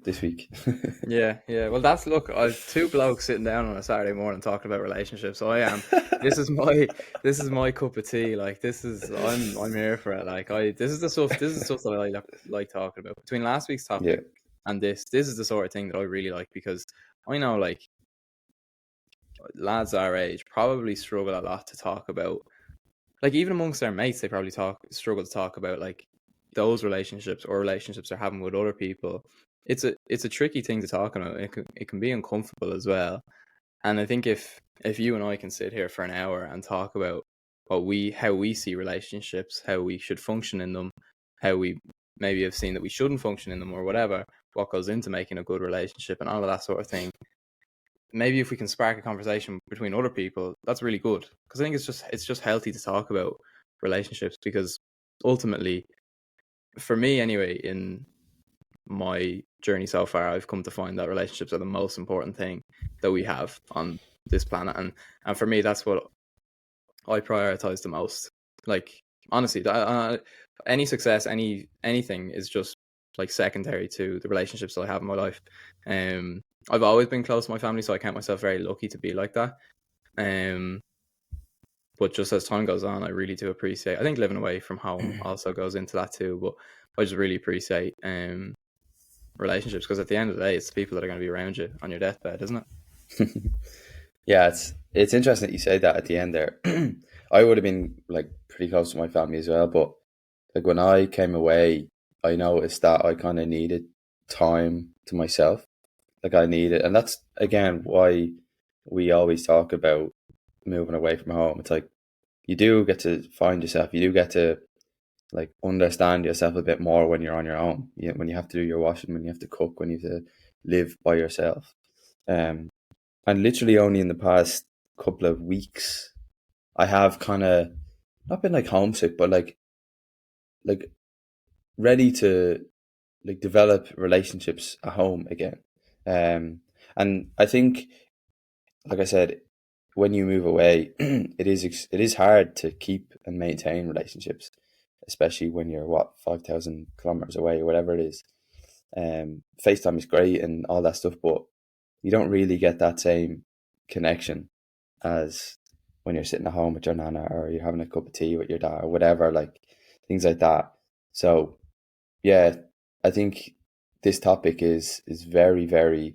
this week. Yeah. Well, that's look. I've two blokes sitting down on a Saturday morning talking about relationships. So I am. This is my this is my cup of tea. Like this is I'm here for it. Like I this is the stuff that I like talking about. Between last week's Yeah. topic and this is the sort of thing that I really like because I know like lads our age probably struggle a lot to talk about. Like even amongst their mates, they probably struggle to talk about like those relationships or relationships they're having with other people. It's a tricky thing to talk about. It can be uncomfortable as well. And I think if you and I can sit here for an hour and talk about how we see relationships, how we should function in them, how we maybe have seen that we shouldn't function in them or whatever, what goes into making a good relationship and all of that sort of thing. Maybe if we can spark a conversation between other people, that's really good. Because I think it's just healthy to talk about relationships because ultimately, for me anyway, in my journey so far, I've come to find that relationships are the most important thing that we have on this planet, and for me, that's what I prioritize the most. Like honestly, any success, anything is just like secondary to the relationships that I have in my life. I've always been close to my family, so I count myself very lucky to be like that. Um, but just as time goes on, I really do appreciate. I think living away from home also goes into that too. But I just really appreciate relationships because at the end of the day, it's the people that are going to be around you on your deathbed, isn't it? Yeah, it's interesting that you say that at the end there. I would have been like pretty close to my family as well, but like when I came away, I noticed that I kind of needed time to myself. Like I needed, and that's again why we always talk about moving away from home. It's like you do get to find yourself. You do get to like understand yourself a bit more when you're on your own. When you have to do your washing, when you have to cook, when you have to live by yourself. Um, and literally only in the past couple of weeks, I have kind of not been like homesick, but like ready to like develop relationships at home again. And I think, like I said, when you move away, it is hard to keep and maintain relationships, especially when you're 5,000 kilometers away or whatever it is. FaceTime is great and all that stuff, but you don't really get that same connection as when you're sitting at home with your nana or you're having a cup of tea with your dad or whatever, like things like that. So yeah, I think this topic is very, very,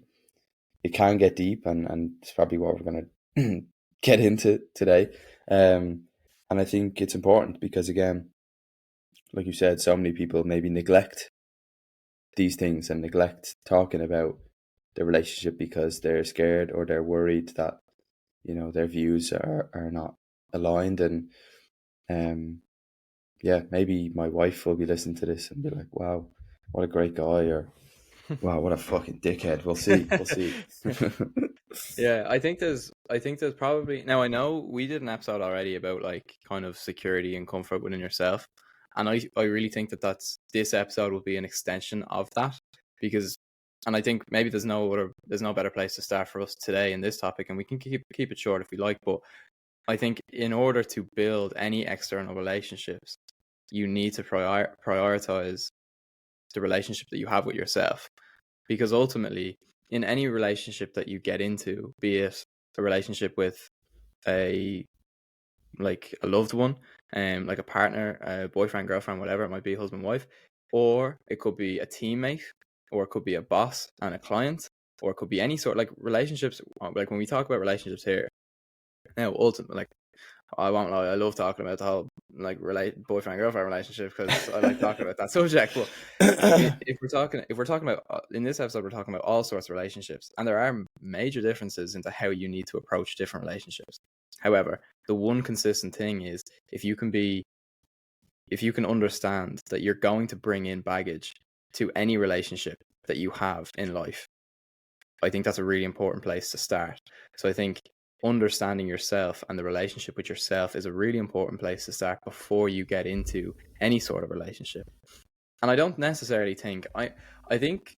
it can get deep, and it's probably what we're going to get into today. And I think it's important because, again, like you said, so many people maybe neglect these things and neglect talking about the relationship because they're scared or they're worried that, their views are not aligned. And yeah, maybe my wife will be listening to this and be like, wow, what a great guy, or wow, what a fucking dickhead. We'll see. We'll see. Yeah, I think there's probably now I know we did an episode already about like kind of security and comfort within yourself, and I really think that this episode will be an extension of that because, and I think maybe there's no better place to start for us today in this topic, and we can keep it short if we like, but I think in order to build any external relationships, you need to prioritize the relationship that you have with yourself because ultimately in any relationship that you get into, be it a relationship with a a loved one, like a partner, a boyfriend, girlfriend, whatever it might be, husband, wife, or it could be a teammate, or it could be a boss and a client, or it could be any sort like relationships. Like when we talk about relationships here, now ultimately, like I won't lie, I love talking about the whole like boyfriend girlfriend relationship because I like talking about that subject. But if we're talking about in this episode, we're talking about all sorts of relationships, and there are major differences into how you need to approach different relationships. However, the one consistent thing is if you can understand that you're going to bring in baggage to any relationship that you have in life, I think that's a really important place to start. So I think understanding yourself and the relationship with yourself is a really important place to start before you get into any sort of relationship. And I don't necessarily think I think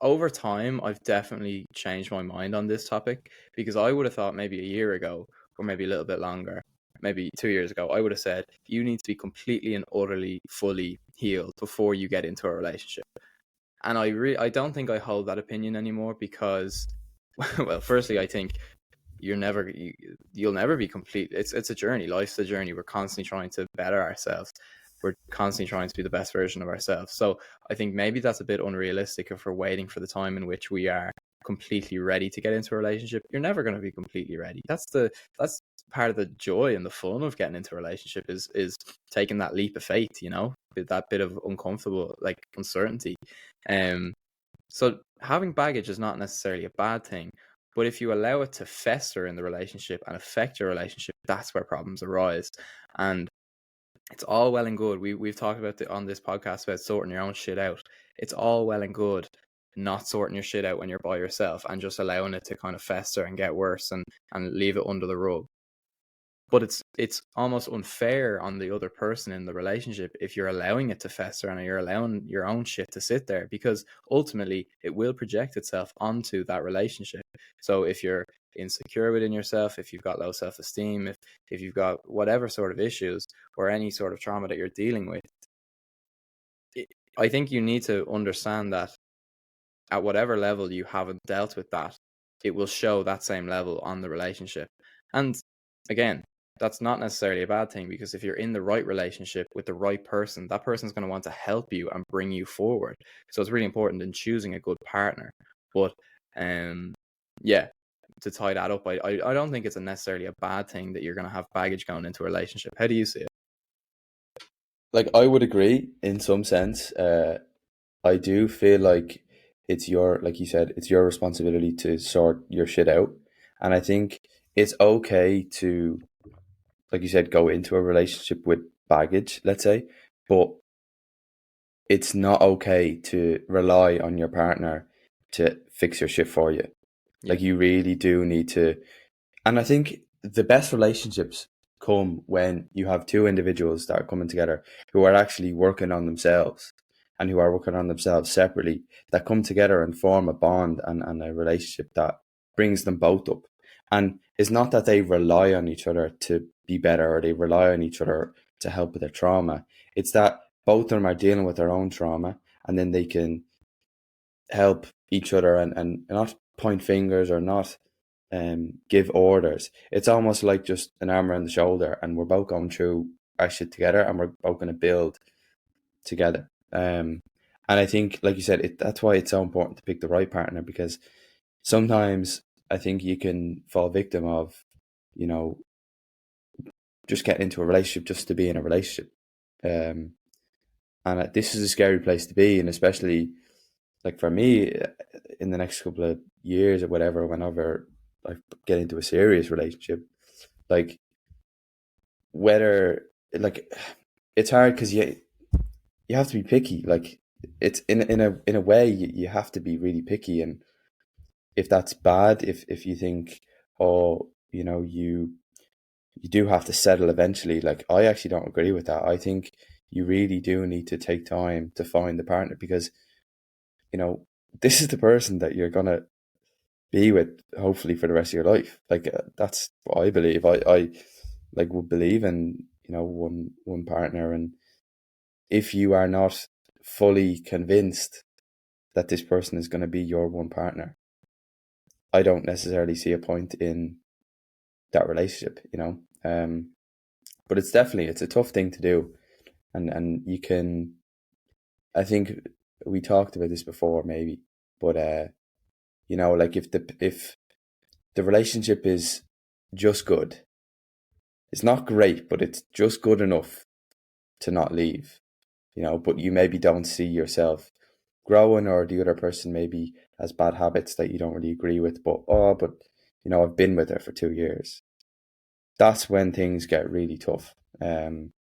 over time I've definitely changed my mind on this topic because I would have thought maybe a year ago or maybe a little bit longer, maybe 2 years ago, I would have said you need to be completely and utterly fully healed before you get into a relationship. And I don't think I hold that opinion anymore because, well, firstly, I think you'll never be complete. It's a journey. Life's a journey. We're constantly trying to better ourselves. We're constantly trying to be the best version of ourselves. So I think maybe that's a bit unrealistic if we're waiting for the time in which we are completely ready to get into a relationship. You're never going to be completely ready. That's part of the joy and the fun of getting into a relationship is taking that leap of faith, that bit of uncomfortable, like, uncertainty. So having baggage is not necessarily a bad thing, but if you allow it to fester in the relationship and affect your relationship, that's where problems arise. And it's all well and good. We've talked about on this podcast about sorting your own shit out. It's all well and good not sorting your shit out when you're by yourself and just allowing it to kind of fester and get worse and leave it under the rug. But it's almost unfair on the other person in the relationship if you're allowing it to fester and you're allowing your own shit to sit there, because ultimately it will project itself onto that relationship. So if you're insecure within yourself, if you've got low self-esteem, if you've got whatever sort of issues or any sort of trauma that you're dealing with, I think you need to understand that at whatever level you haven't dealt with that, it will show that same level on the relationship. And again, that's not necessarily a bad thing, because if you're in the right relationship with the right person, that person's going to want to help you and bring you forward. So it's really important in choosing a good partner. But yeah, to tie that up, I don't think it's necessarily a bad thing that you're going to have baggage going into a relationship. How do you see it? Like, I would agree in some sense. I do feel like like you said, it's your responsibility to sort your shit out. And I think it's okay to, like you said, go into a relationship with baggage, let's say, but it's not okay to rely on your partner to fix your shit for you. Like, you really do need to. And I think the best relationships come when you have two individuals that are coming together who are actually working on themselves and who are working on themselves separately, that come together and form a bond and a relationship that brings them both up. And it's not that they rely on each other to be better or they rely on each other to help with their trauma. It's that both of them are dealing with their own trauma, and then they can help each other and not point fingers or not give orders. It's almost like just an arm around the shoulder, and we're both going through our shit together, and we're both going to build together. And I think, like you said, that's why it's so important to pick the right partner, because sometimes I think you can fall victim of, just getting into a relationship just to be in a relationship. And this is a scary place to be, and especially like for me, in the next couple of years or whatever, whenever I get into a serious relationship, like whether like it's hard because you have to be picky. Like, it's in a way you have to be really picky, and if that's bad, if you think, oh, you do have to settle eventually, like, I actually don't agree with that. I think you really do need to take time to find the partner, because this is the person that you're gonna be with hopefully for the rest of your life. Like, that's what I believe. I like would believe in one partner, and if you are not fully convinced that this person is going to be your one partner, I don't necessarily see a point in that relationship. But it's a tough thing to do, and you can. I think we talked about this before, maybe, but like if the relationship is just good, it's not great, but it's just good enough to not leave. But you maybe don't see yourself growing, or the other person maybe has bad habits that you don't really agree with, but I've been with her for 2 years. That's when things get really tough. And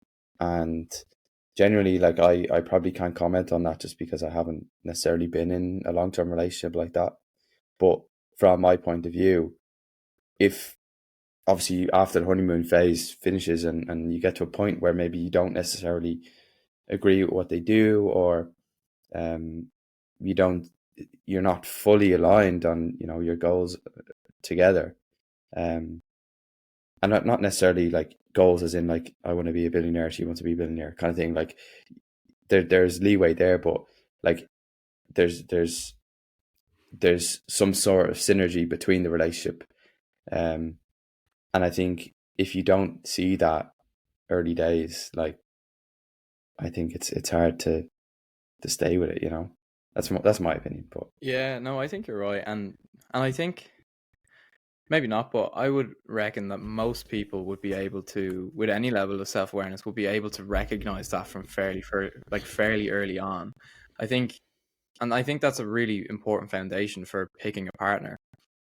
generally, like, I probably can't comment on that just because I haven't necessarily been in a long-term relationship like that. But from my point of view, if obviously after the honeymoon phase finishes and you get to a point where maybe you don't necessarily agree with what they do, or you don't you're not fully aligned on your goals together, and not necessarily like goals as in like I want to be a billionaire, she wants to be a billionaire kind of thing. Like, there's leeway there, but like there's some sort of synergy between the relationship. And I think if you don't see that early days, like, I think it's hard to stay with it. That's my opinion. But Yeah, no, I think you're right, and I think maybe not, but I would reckon that most people would be able to, with any level of self awareness, would be able to recognize that from fairly early on. I think, and I think that's a really important foundation for picking a partner.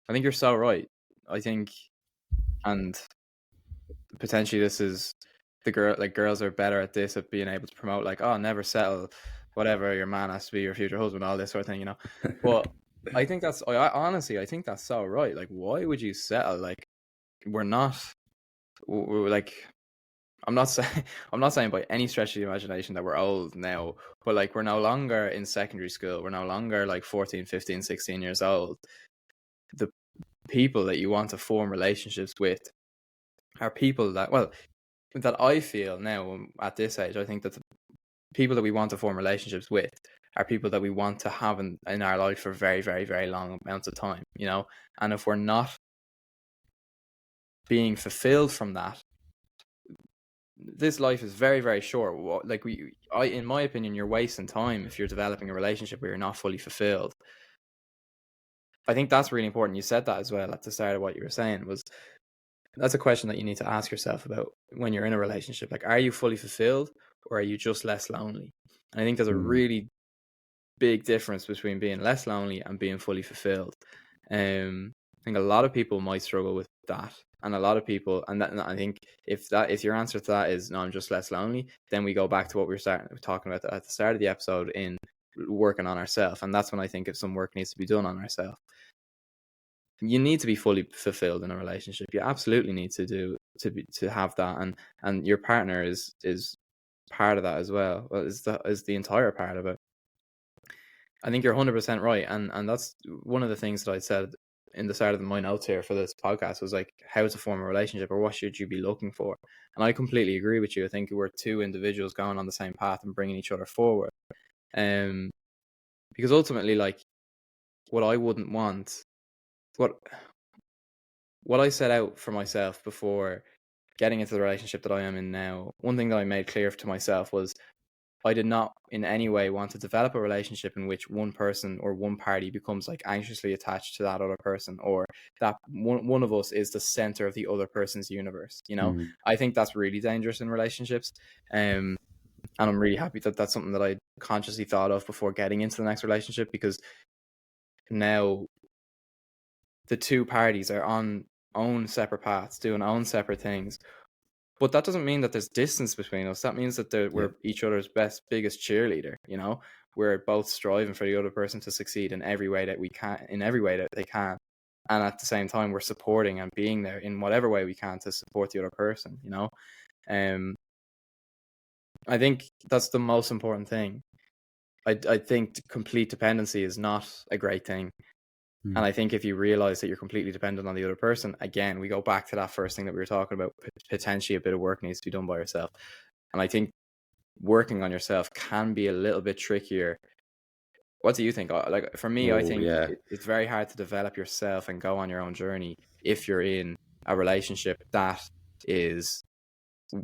I think you're so right. I think, and potentially this is girls are better at this, at being able to promote, like, oh, never settle, whatever, your man has to be your future husband, all this sort of thing. But I think honestly, I think that's so right. Like, why would you settle? Like, we're not, we're like, I'm not saying I'm not saying by any stretch of the imagination that we're old now, but like, we're no longer in secondary school, we're no longer like 14, 15, 16 years old. The people that you want to form relationships with are people that, well, that I feel now at this age, I think that the people that we want to form relationships with are people that we want to have in our life for very, very, very long amounts of time, and if we're not being fulfilled from that, this life is very, very short. Like, in my opinion, you're wasting time if you're developing a relationship where you're not fully fulfilled. I think that's really important. You said that as well at the start of what you were saying. That's a question that you need to ask yourself about when you're in a relationship. Like, are you fully fulfilled, or are you just less lonely? And I think there's a really big difference between being less lonely and being fully fulfilled. I think a lot of people might struggle with that, and a lot of people, and I think if your answer to that is no, I'm just less lonely, then we go back to what we were talking about at the start of the episode, in working on ourselves. And that's when I think if some work needs to be done on ourselves. You need to be fully fulfilled in a relationship. You absolutely need to have that, and your partner is part of that as well. Well, is the entire part of it. I think you're 100% right, and that's one of the things that I said in the start of my notes here for this podcast, was like, how to form a relationship, or what should you be looking for. And I completely agree with you. I think we're two individuals going on the same path and bringing each other forward. Because ultimately, like, what I wouldn't want, what I set out for myself before getting into the relationship that I am in now, one thing that I made clear to myself was I did not in any way want to develop a relationship in which one person or one party becomes like anxiously attached to that other person, or that one of us is the center of the other person's universe. I think that's really dangerous in relationships. And I'm really happy that that's something that I consciously thought of before getting into the next relationship, because now the two parties are on own separate paths, doing own separate things. But that doesn't mean that there's distance between us. That means that we're each other's biggest cheerleader. We're both striving for the other person to succeed in every way that we can, in every way that they can, and at the same time, we're supporting and being there in whatever way we can to support the other person. I think that's the most important thing. I think complete dependency is not a great thing. And I think if you realize that you're completely dependent on the other person, again, we go back to that first thing that we were talking about. Potentially a bit of work needs to be done by yourself. And I think working on yourself can be a little bit trickier. What do you think? Like, for me, I think it's very hard to develop yourself and go on your own journey if you're in a relationship that is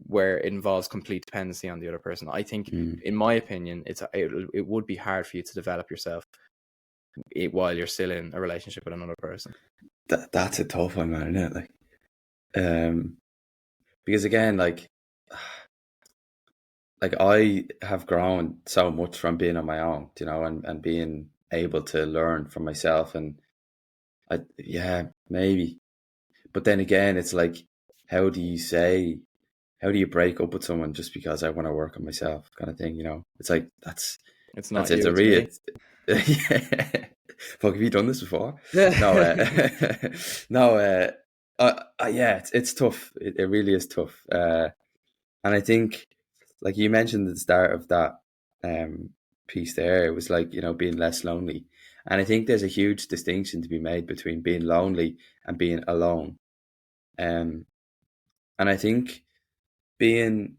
where it involves complete dependency on the other person. I think, in my opinion, it would be hard for you to develop yourself while you're still in a relationship with another person. That's a tough one, man, isn't it? Like, because again, like I have grown so much from being on my own, and being able to learn from myself, and maybe. But then again, it's like, how do you break up with someone just because I want to work on myself, kind of thing? It's like, it's not it's you, a real, yeah. Fuck, have you done this before? It's tough. It really is tough. And I think, like you mentioned at the start of that piece there, it was like, being less lonely. And I think there's a huge distinction to be made between being lonely and being alone. And I think being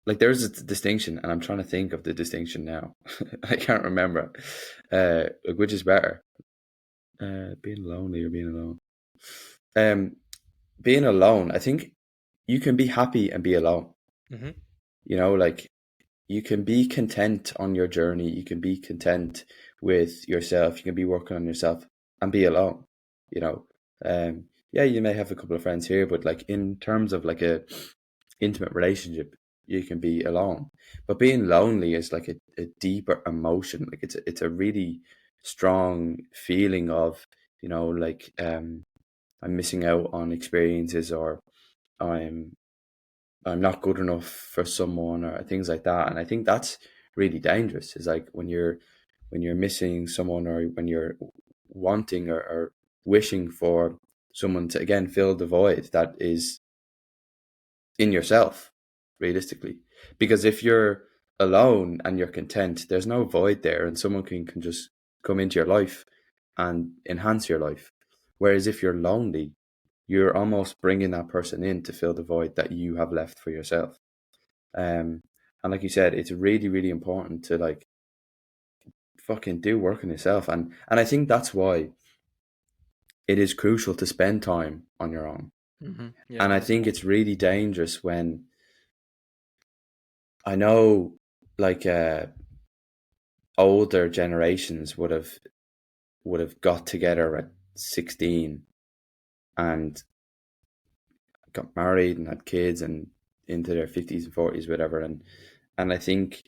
like there's a distinction, and I'm trying to think of the distinction now. I can't remember. Like, which is better, being lonely or being alone? Um, being alone, I think you can be happy and be alone. Mm-hmm. You know, like you can be content on your journey. You can be content with yourself. You can be working on yourself and be alone. You know, yeah, you may have a couple of friends here, but like in terms of like a intimate relationship, you can be alone. But being lonely is like a deeper emotion. Like it's a really strong feeling of, you know, like I'm missing out on experiences, or I'm I'm not good enough for someone, or things like that. And I think that's really dangerous. Is like when you're missing someone, or when you're wanting, or wishing for someone to again fill the void that is in yourself, realistically. Because if you're alone and you're content, there's no void there, and someone can just come into your life and enhance your life. Whereas if you're lonely, you're almost bringing that person in to fill the void that you have left for yourself. And like you said, it's really, really important to like fucking do work on yourself. And I think that's why it is crucial to spend time on your own. Mm-hmm. Yeah, And I think 100%. it's really dangerous when I know like older generations would have got together at 16 and got married and had kids and into their 50s and 40s, whatever. And I think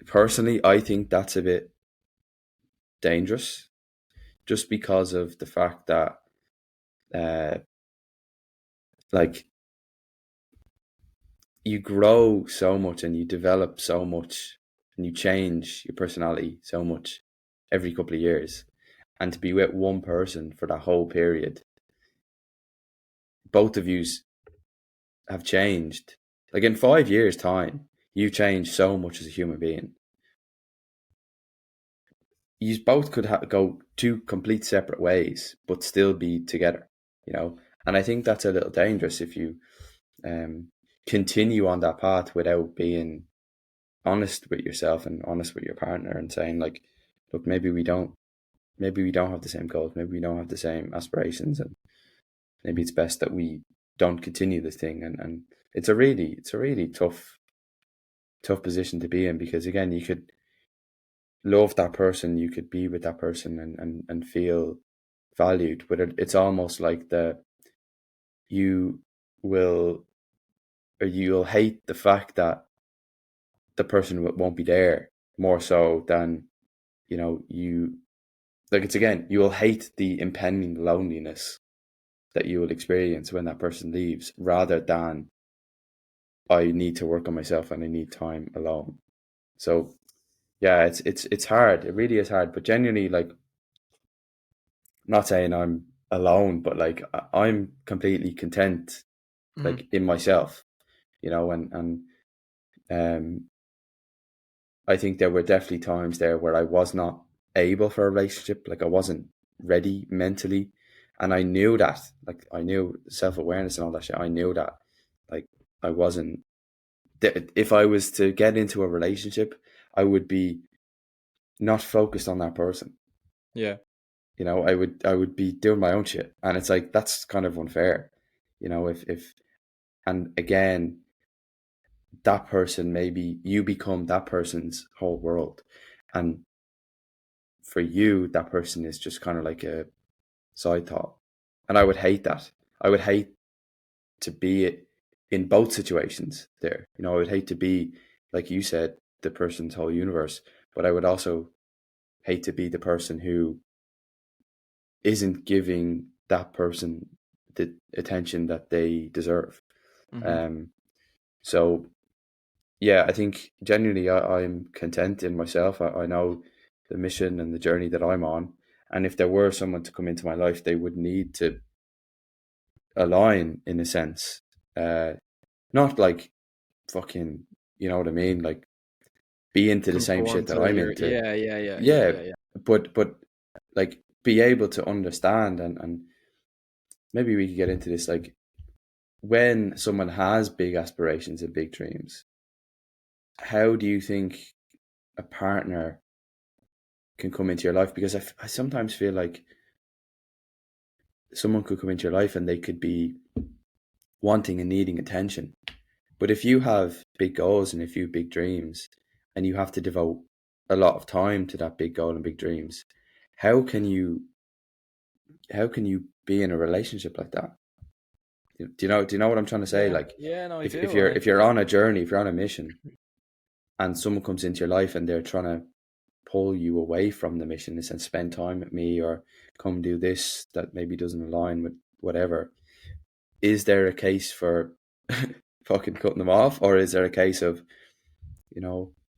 personally, I think that's a bit dangerous, just because of the fact that uh, like you grow so much and you develop so much and you change your personality so much every couple of years, and to be with one person for that whole period, both of you have changed. Like in 5 years time, you changed so much as a human being. You both could go two complete separate ways but still be together, you know. And I think that's a little dangerous if you um continue on that path without being honest with yourself and honest with your partner, and saying like, look, maybe we don't have the same goals, maybe we don't have the same aspirations, and maybe it's best that we don't continue this thing. And it's a really tough position to be in, because again, you could love that person, you could be with that person, and feel valued, but it's almost like you will you'll hate the fact that the person won't be there, more so than, you know, you like, it's again, you will hate the impending loneliness that you will experience when that person leaves, rather than I need to work on myself and I need time alone. So yeah, it's hard. It really is hard. But genuinely, like, I'm not saying I'm alone, but like I'm completely content, Mm-hmm. like in myself, you know. And um, I think there were definitely times there where I was not able for a relationship. Like I wasn't ready mentally, and I knew that. Like I knew self-awareness and all that shit. I knew that, like, I wasn't. If I was to get into a relationship, I would be not focused on that person. Yeah. You know, I would be doing my own shit, and it's like that's kind of unfair. You know, if and again, that person, maybe you become that person's whole world, and for you, that person is just kind of like a side thought. And I would hate that. I would hate to be in both situations there. You know, I would hate to be, like you said, the person's whole universe, but I would also hate to be the person who isn't giving that person the attention that they deserve. Mm-hmm. Um, so yeah, I think genuinely I'm content in myself. I know the mission and the journey that I'm on. And if there were someone to come into my life, they would need to align in a sense. Uh, Not like fucking, you know what I mean? Like be into the same Conform shit that to I'm your, into. yeah, yeah, yeah, yeah, Yeah, yeah, yeah. but like be able to understand, and maybe we could get into this, like when someone has big aspirations and big dreams, how do you think a partner can come into your life? Because I sometimes feel like someone could come into your life and they could be wanting and needing attention. But if you have big goals and if you have big dreams and you have to devote a lot of time to that big goal and big dreams, how can you be in a relationship like that? Do you know what I'm trying to say? Yeah, Like yeah, no, I if do. And you're I if you're on a journey, if you're on a mission and someone comes into your life and they're trying to pull you away from the mission and spend time with me or come do this that maybe doesn't align with whatever, is there a case for fucking cutting them off, or is there a case of,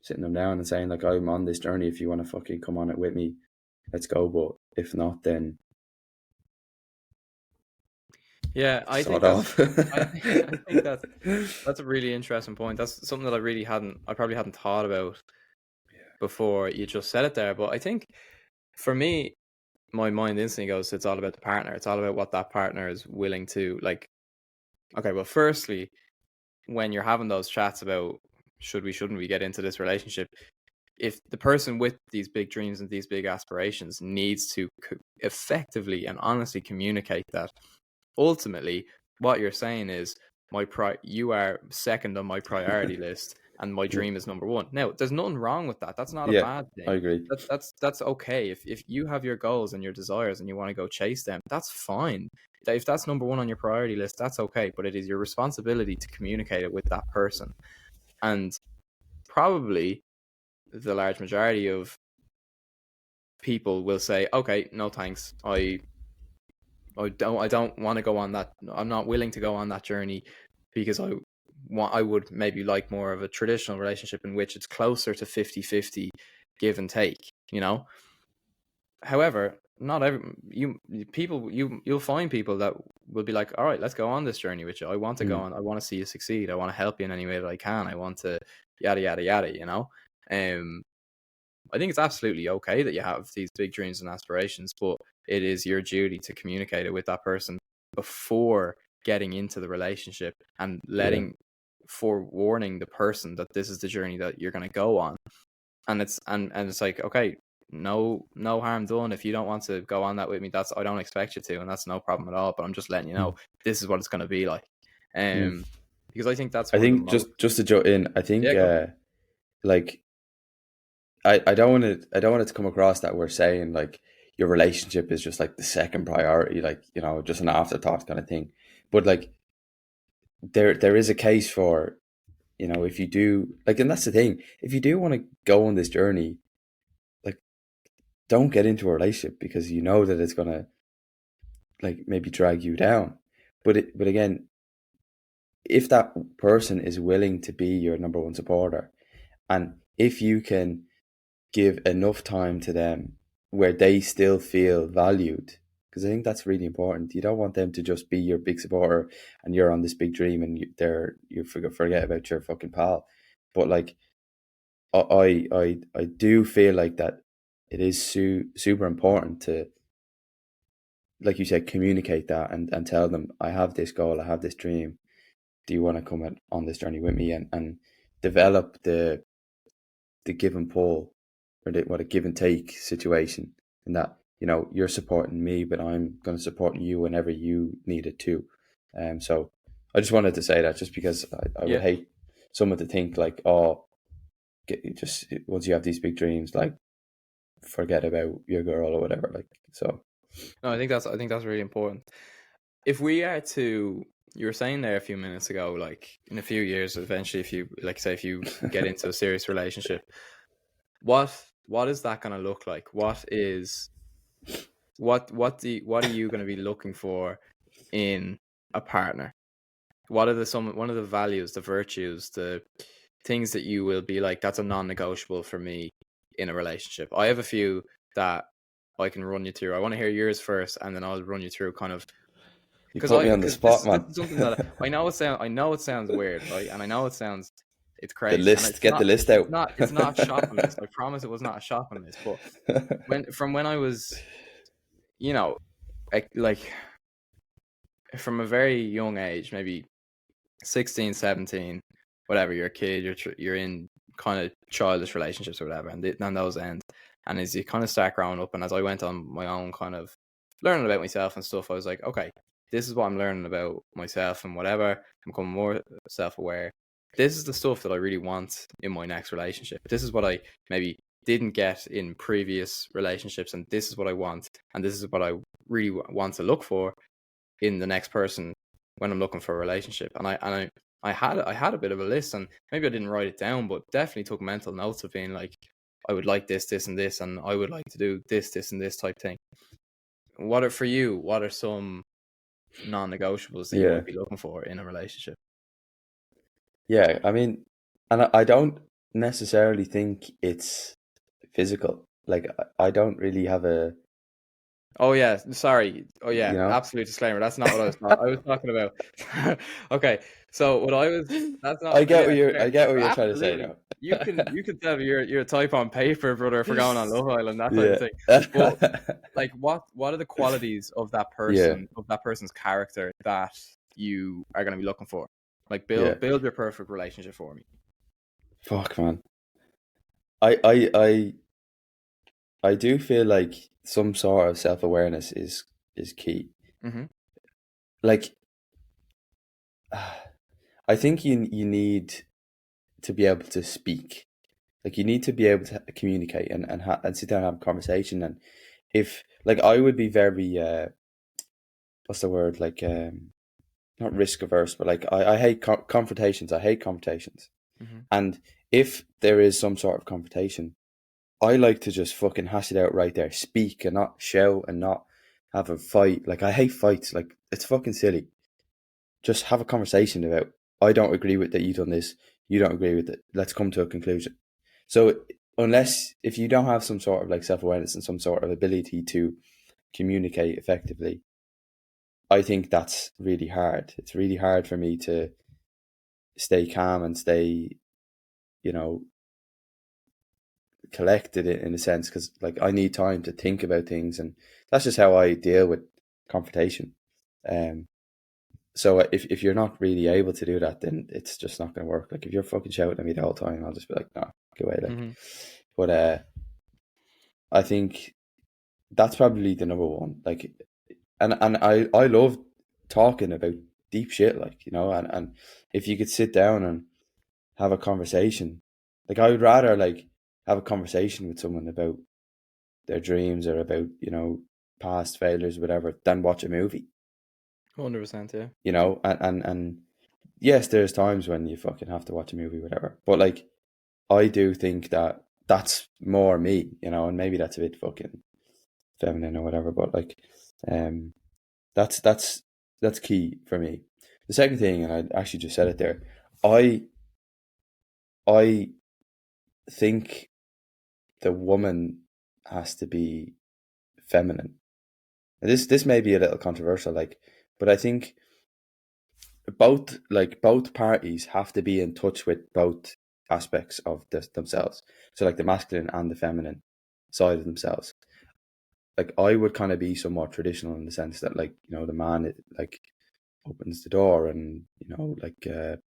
sitting them down and saying like, I'm on this journey, if you want to fucking come on it with me, let's go, but if not, then yeah, I think sod that's off. I think that's a really interesting point. That's something that I probably hadn't thought about before you just said it there. But I think for me, my mind instantly goes, it's all about the partner. It's all about what that partner is willing to like. Okay, well, firstly, when you're having those chats about shouldn't we get into this relationship, if the person with these big dreams and these big aspirations needs to effectively and honestly communicate that, ultimately what you're saying is you are second on my priority list and my dream is number one. Now there's nothing wrong with that. That's not a Yeah, bad I thing. agree. That's okay. If you have your goals and your desires and you want to go chase them, that's fine. If that's number one on your priority list, that's okay, but it is your responsibility to communicate it with that person. And probably the large majority of people will say, okay, no thanks, I don't want to go on that. I'm not willing to go on that journey because I would maybe like more of a traditional relationship in which it's closer to 50-50 give and take, you know. However, not every you'll find people that will be like, all right, let's go on this journey with you. I want to go on. I want to see you succeed. I want to help you in any way that I can. I want to yada yada yada, you know. Um I think it's absolutely okay that you have these big dreams and aspirations, but it is your duty to communicate it with that person before getting into the relationship and Yeah. forewarning the person that this is the journey that you're going to go on. And it's like, okay, no harm done. If you don't want to go on that with me, I don't expect you to, and that's no problem at all. But I'm just letting you know this is what it's going to be like. Mm. Because I think that's I one of the think most. just to jump in, I think Yeah, go. like I don't want it to come across that we're saying like your relationship is just like the second priority, like, just an afterthought kind of thing. But like there is a case for, if you do like, and that's the thing, if you do want to go on this journey, like, don't get into a relationship because you know that it's gonna like maybe drag you down. But again, if that person is willing to be your number one supporter, and if you can give enough time to them where they still feel valued, because I think that's really important. You don't want them to just be your big supporter and you're on this big dream and you forget about your fucking pal. But like I do feel like that it is super important to, like you said, communicate that and tell them, I have this goal, I have this dream. Do you want to come on this journey with me, and develop the give and pull, or what a give and take situation, and that, you're supporting me, but I'm going to support you whenever you need it too. So I just wanted to say that, just because I would Yeah. hate someone to think like, oh, just once you have these big dreams, like, forget about your girl or whatever. Like, so No, I think that's really important. If we are to, you were saying there a few minutes ago, like in a few years, eventually, if you like, say, if you get into a serious relationship, what is that going to look like? What are you going to be looking for in a partner? What are one of the values, the virtues, the things that you will be like, that's a non-negotiable for me in a relationship? I have a few that I can run you through. I want to hear yours first, and then I'll run you through kind of, you put me on the because this spot, is man. something that I know it sounds weird, right? And I know it's The crazy, and list, get the list out. it's not a shopping list. I promise it was not a shopping list. But when I was, you know, like from a very young age, maybe 16, 17, whatever, you're a kid, you're in kind of childish relationships or whatever, and then those end. And as you kind of start growing up, and as I went on my own kind of learning about myself and stuff, I was like, okay, this is what I'm learning about myself and whatever. I'm becoming more self-aware. This is the stuff that I really want in my next relationship. This is what I maybe didn't get in previous relationships, and this is what I want, and this is what I really want to look for in the next person when I'm looking for a relationship. And I had a bit of a list, and maybe I didn't write it down, but definitely took mental notes of being like, I would like this, this, and this, and I would like to do this, this, and this type thing. What are for you? What are some non-negotiables that you might be looking for in a relationship? Yeah, I mean, and I don't necessarily think it's physical. Like, I don't really have a. Oh yeah, sorry. Oh yeah, You know? absolute disclaimer. That's not what I was talking about. Okay, so what I was. That's not. I get yeah, what you're. fair. I get what you're trying to say Absolutely. now. You can tell me you're a type on paper, brother, for going on Love Island, that type of thing. Yeah. But like, what are the qualities of that person, Yeah. of that person's character that you are going to be looking for? Like, Yeah. build your perfect relationship for me. Fuck, man. I do feel like some sort of self-awareness is key. Mm-hmm. Like, I think you need to be able to speak. Like, you need to be able to communicate and sit down and have a conversation. And if, like, I would be very what's the word, like, not risk averse, but like, I hate confrontations. I hate confrontations. Mm-hmm. And if there is some sort of confrontation, I like to just fucking hash it out right there, speak and not shout and not have a fight. Like, I hate fights. Like, it's fucking silly. Just have a conversation about, I don't agree with that you done this, you don't agree with it. Let's come to a conclusion. So if you don't have some sort of like self-awareness and some sort of ability to communicate effectively, I think that's really hard. It's really hard for me to stay calm and stay, collected in a sense, because like I need time to think about things, and that's just how I deal with confrontation. So if you're not really able to do that, then it's just not going to work. Like, if you're fucking shouting at me the whole time, I'll just be like, nah, get away. Like, Mm-hmm. but I think that's probably the number one. Like, and I love talking about deep shit, like, and if you could sit down and have a conversation, like, I would rather like have a conversation with someone about their dreams or about, past failures, whatever, than watch a movie. 100%, yeah. And yes, there's times when you fucking have to watch a movie, whatever. But like, I do think that that's more me, and maybe that's a bit fucking feminine or whatever. But like, that's key for me. The second thing, and I actually just said it there, I think the woman has to be feminine. This may be a little controversial, like, but I think both parties have to be in touch with both aspects of themselves. So like the masculine and the feminine side of themselves. Like, I would kind of be somewhat traditional in the sense that, like, the man like opens the door and like I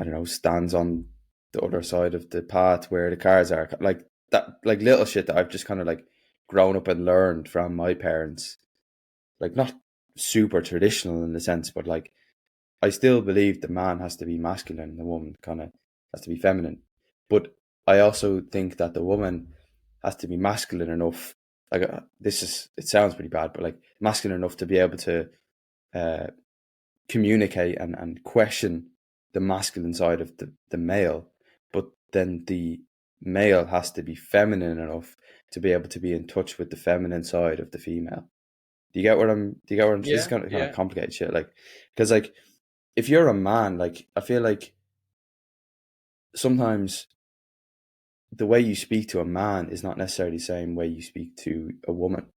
don't know, stands on the other side of the path where the cars are, like that, like little shit that I've just kind of like grown up and learned from my parents. Like, not super traditional in the sense, but like, I still believe the man has to be masculine and the woman kind of has to be feminine. But I also think that the woman has to be masculine enough. Like, it sounds pretty bad, but like masculine enough to be able to communicate and question the masculine side of the male. But then the male has to be feminine enough to be able to be in touch with the feminine side of the female. Do you get what I'm? Yeah, This is kind of complicated shit. Like, because like, if you're a man, like, I feel like sometimes the way you speak to a man is not necessarily the same way you speak to a woman,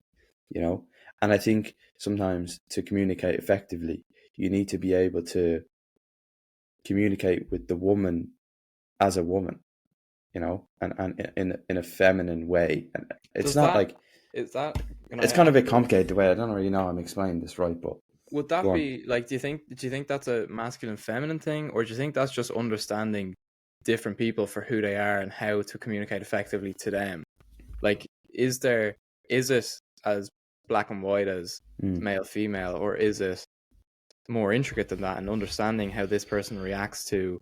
And I think sometimes to communicate effectively, you need to be able to communicate with the woman as a woman, and in a feminine way. And it's not like, it's kind of a bit complicated the way, I don't really know I'm explaining this right, but would that be like, do you think that's a masculine feminine thing, or do you think that's just understanding different people for who they are and how to communicate effectively to them. Like, is it as black and white as male female, or is it more intricate than that, and understanding how this person reacts to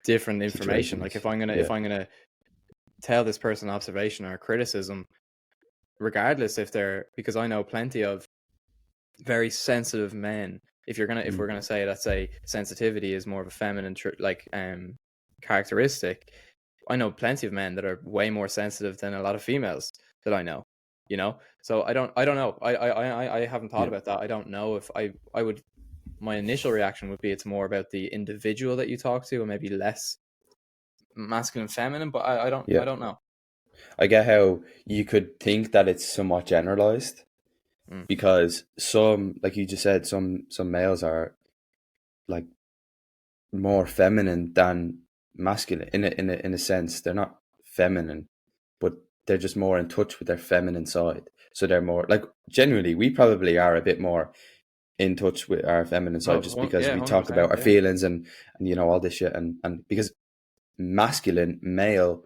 different information? Like, if I'm gonna tell this person observation or criticism, regardless if they're, because I know plenty of very sensitive men. If we're gonna say that, say, sensitivity is more of a feminine characteristic, I know plenty of men that are way more sensitive than a lot of females that I know. So I don't know. I haven't thought about that. I don't know if I would. My initial reaction would be it's more about the individual that you talk to, and maybe less masculine, feminine. But I don't know. I get how you could think that it's somewhat generalized, because some, like you just said, some males are like more feminine than masculine in a sense. They're not feminine, but they're just more in touch with their feminine side. So they're more like, genuinely, we probably are a bit more in touch with our feminine side, just because we talk about our feelings and all this shit, and because masculine male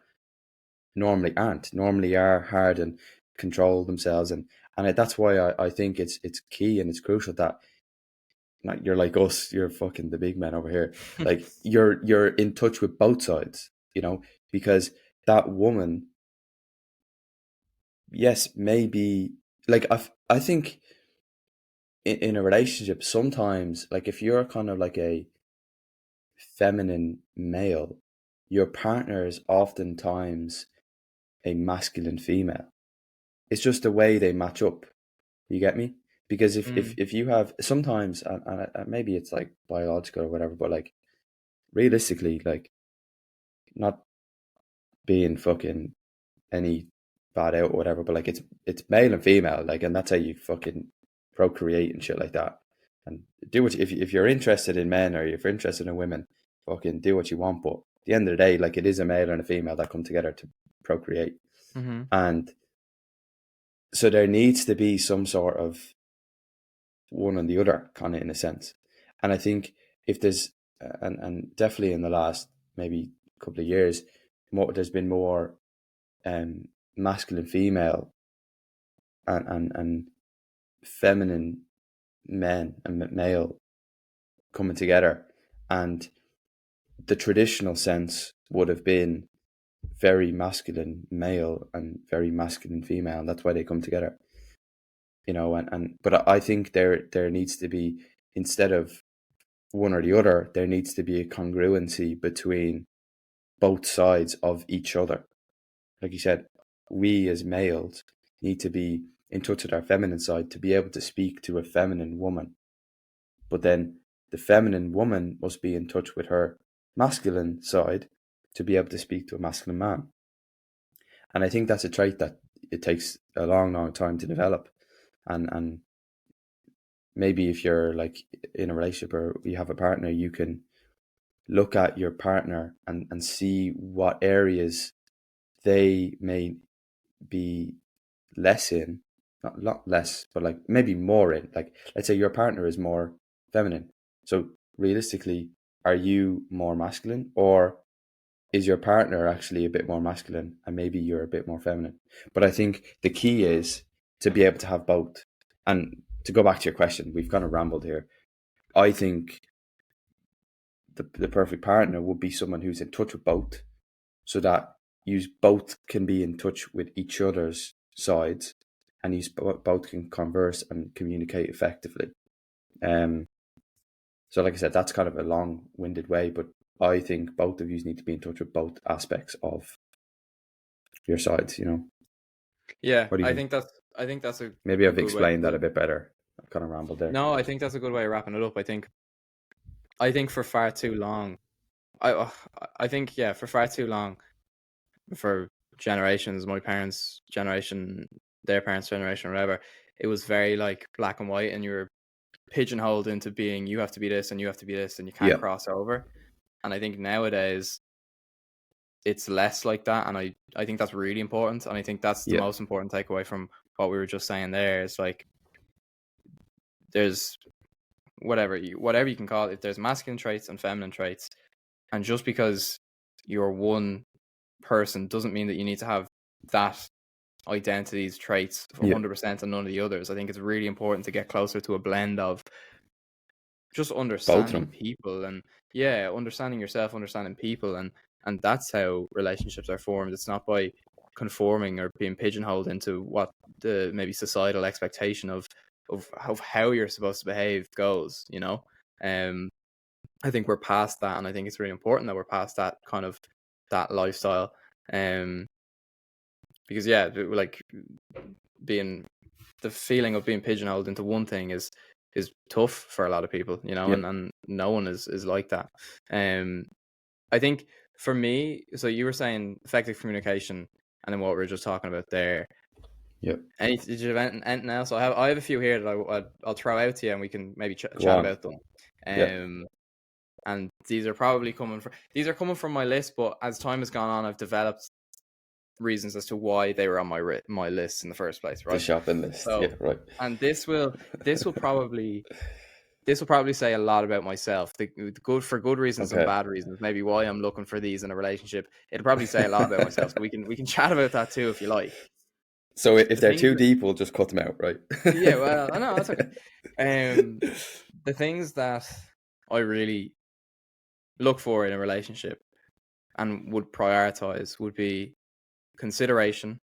normally are hard and control themselves, and that's why I think it's key and it's crucial that, like, you're like us, you're fucking the big man over here, like you're in touch with both sides, because that woman, yes, maybe, like, I think in a relationship sometimes, like, if you're kind of like a feminine male, your partner is oftentimes a masculine female. It's just the way they match up. You get me? Because if you have sometimes, and maybe it's like biological or whatever, but like, realistically, like, not being fucking any bad out or whatever, but like, it's male and female, like, and that's how you fucking procreate and shit like that. And do what if you're interested in men, or if you're interested in women, fucking do what you want. But at the end of the day, like, it is a male and a female that come together to procreate. And so there needs to be some sort of one and the other, kind of, in a sense. And I think if there's and definitely in the last maybe couple of years, there's been more masculine female and feminine men and male coming together. And the traditional sense would have been very masculine male and very masculine female, and that's why they come together. But I think there needs to be, instead of one or the other, there needs to be a congruency between both sides of each other. Like you said, we as males need to be in touch with our feminine side to be able to speak to a feminine woman. But then the feminine woman must be in touch with her masculine side to be able to speak to a masculine man. And I think that's a trait that it takes a long, long time to develop. And maybe if you're like in a relationship or you have a partner, you can look at your partner and see what areas they may be less in, not less, but like maybe more in. Like, let's say your partner is more feminine. So realistically, are you more masculine, or is your partner actually a bit more masculine and maybe you're a bit more feminine? But I think the key is to be able to have both. And to go back to your question, we've kind of rambled here. I think the perfect partner would be someone who's in touch with both, so that you both can be in touch with each other's sides, and you both can converse and communicate effectively. So like I said, that's kind of a long-winded way, but I think both of you need to be in touch with both aspects of your sides, Yeah, What do you think that's a maybe I've good explained way that a bit better. I kind of rambled there. No, I think that's a good way of wrapping it up. I think for far too long, I think, yeah, for far too long, for generations, my parents' generation, their parents' generation, or whatever, it was very like black and white, and you were pigeonholed into being, you have to be this and you have to be this, and you can't cross over. And I think nowadays it's less like that, and I think that's really important, and I think that's the most important takeaway from what we were just saying there. Is like, there's whatever you can call it, there's masculine traits and feminine traits, And just because you're one person doesn't mean that you need to have that identities, traits 100% and none of the others. I think it's really important to get closer to a blend of just Both of understanding them. people, and understanding yourself, understanding people, and that's how relationships are formed. It's not by conforming or being pigeonholed into what the maybe societal expectation of how you're supposed to behave goes, you know. I think we're past that, and I think it's really important that we're past that kind of that lifestyle. Because like being the feeling of being pigeonholed into one thing is tough for a lot of people, you know, and no one is like that. I think for me, so you were saying effective communication, and then what we were just talking about there. Yep. Did you have anything else? I have a few here that I'll throw out to you, and we can maybe chat on. about them. And these are probably coming from my list, but as time has gone on, I've developed reasons as to why they were on my list in the first place, right? The shopping list. So, yeah, right. And this will probably say a lot about myself. For good reasons and bad reasons. Maybe why I'm looking for these in a relationship. It'll probably say a lot about myself. So we can chat about that too if you like. So if they're too deep, we'll just cut them out, right? Yeah, well, I know that's okay. The things that I really look for in a relationship and would prioritize would be consideration.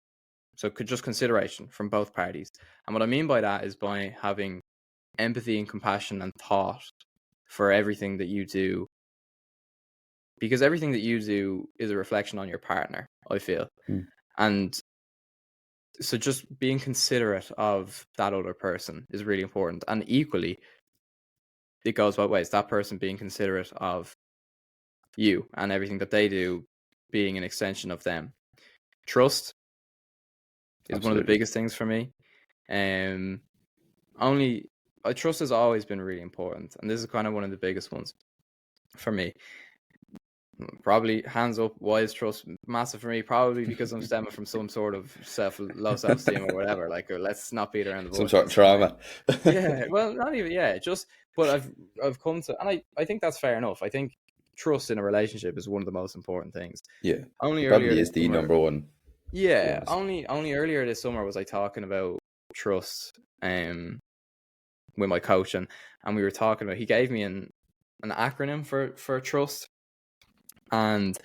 So just consideration from both parties. And what I mean by that is by having empathy and compassion and thought for everything that you do. Because everything that you do is a reflection on your partner, I feel. And so just being considerate of that other person is really important. And equally, it goes both ways. That person being considerate of you and everything that they do being an extension of them. Trust is one of the biggest things for me. Trust has always been really important, and this is kind of one of the biggest ones for me. Probably hands up, why is trust massive for me? Probably because I'm stemming from some sort of low self-esteem or whatever. Like, let's not beat around the bush. Some sort of trauma. Well, not even. But I've come to, and I think that's fair enough. I think trust in a relationship is one of the most important things. Yeah, only probably is the number one. Yeah, only earlier this summer was I talking about trust with my coach, and we were talking about, he gave me an acronym for trust, and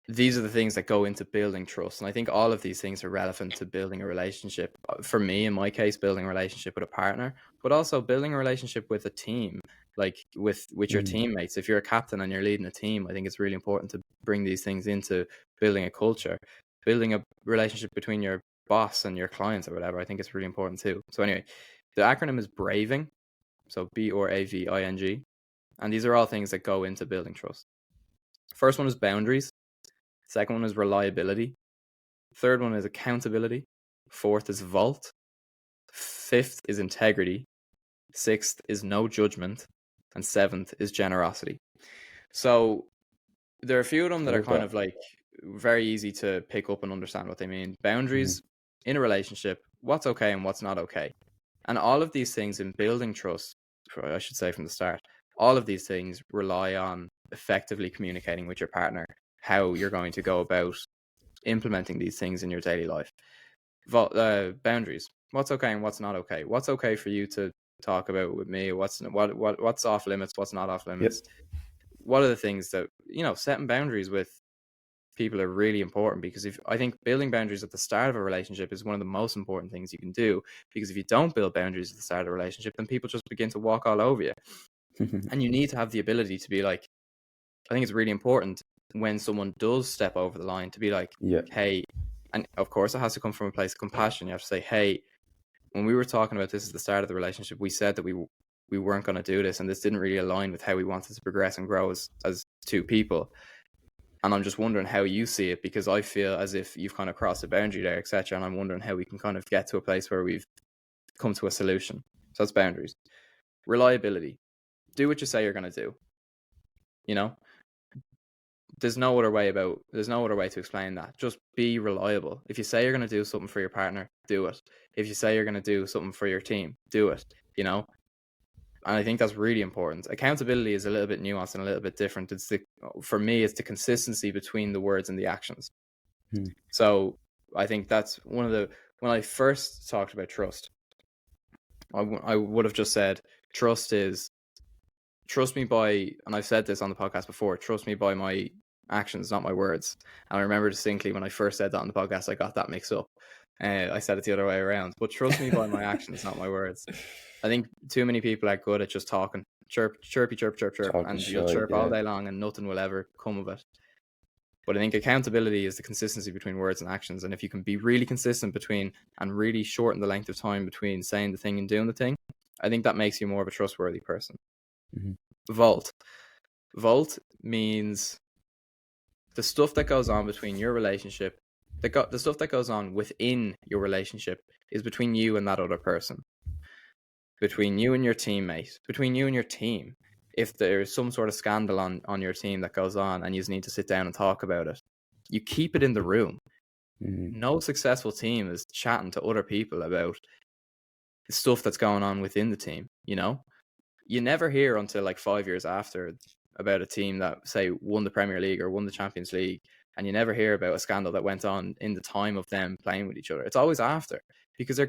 these are the things that go into building trust. And I think all of these things are relevant to building a relationship. For me, in my case, building a relationship with a partner, but also building a relationship with a team, like with your teammates. If you're a captain and you're leading a team, I think it's really important to bring these things into building a culture. Building a relationship between your boss and your clients or whatever, I think it's really important too. So anyway, the acronym is BRAVING, so BRAVING, and these are all things that go into building trust. First one is boundaries. Second one is reliability. Third one is accountability. Fourth is vault. Fifth is integrity. Sixth is no judgment. And seventh is generosity. So there are a few of them that are kind of like very easy to pick up and understand what they mean. Boundaries in a relationship, what's okay and what's not okay. And all of these things in building trust, I should say from the start, all of these things rely on effectively communicating with your partner how you're going to go about implementing these things in your daily life. Boundaries, what's okay and what's not okay. What's okay for you to talk about with me? What's off limits? What's not off limits? What are the things that, setting boundaries with people are really important, because I think building boundaries at the start of a relationship is one of the most important things you can do, because if you don't build boundaries at the start of a relationship, then people just begin to walk all over you. And you need to have the ability to be like, I think it's really important when someone does step over the line to be like, hey, and of course it has to come from a place of compassion. You have to say, hey, when we were talking about this at the start of the relationship, we said that we weren't going to do this, and this didn't really align with how we wanted to progress and grow as two people. And I'm just wondering how you see it, because I feel as if you've kind of crossed a boundary there, etc. And I'm wondering how we can kind of get to a place where we've come to a solution. So that's boundaries. Reliability. Do what you say you're going to do. There's no other way to explain that. Just be reliable. If you say you're going to do something for your partner, do it. If you say you're going to do something for your team, do it. And I think that's really important. Accountability is a little bit nuanced and a little bit different. For me, it's the consistency between the words and the actions. So I think that's one of the, when I first talked about trust, I would have just said, trust me by, and I've said this on the podcast before, trust me by my actions, not my words. And I remember distinctly when I first said that on the podcast, I got that mixed up. I said it the other way around, but trust me by my actions, not my words. I think too many people are good at just talking, chirpy, chirp, and you'll chirp all day long and nothing will ever come of it. But I think accountability is the consistency between words and actions. And if you can be really consistent between and really shorten the length of time between saying the thing and doing the thing, I think that makes you more of a trustworthy person. Vault means the stuff that goes on between your relationship, the stuff that goes on within your relationship is between you and that other person, between you and your teammate, between you and your team. If there's some sort of scandal on your team that goes on and you just need to sit down and talk about it, you keep it in the room. No successful team is chatting to other people about the stuff that's going on within the team. You never hear until like 5 years after about a team that, say, won the Premier League or won the Champions League, and you never hear about a scandal that went on in the time of them playing with each other. It's always after, because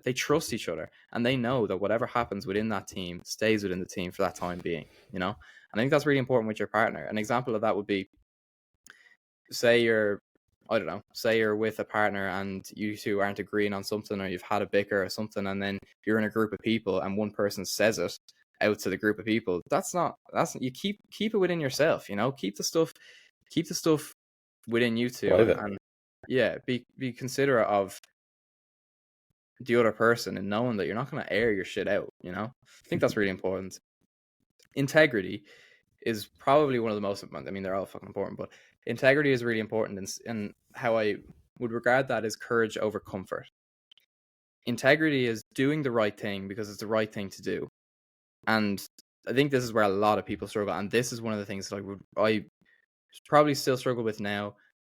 they trust each other and they know that whatever happens within that team stays within the team for that time being, And I think that's really important with your partner. An example of that would be, say you're with a partner and you two aren't agreeing on something, or you've had a bicker or something, and then you're in a group of people and one person says it out to the group of people. That's you keep it within yourself, keep the stuff within you two. Private. And be considerate of the other person and knowing that you're not going to air your shit out. I think that's really important. Integrity is probably one of the most, I mean, they're all fucking important, but integrity is really important, and how I would regard that is courage over comfort. Integrity is doing the right thing because it's the right thing to do. And I think this is where a lot of people struggle, and this is one of the things that I probably still struggle with now,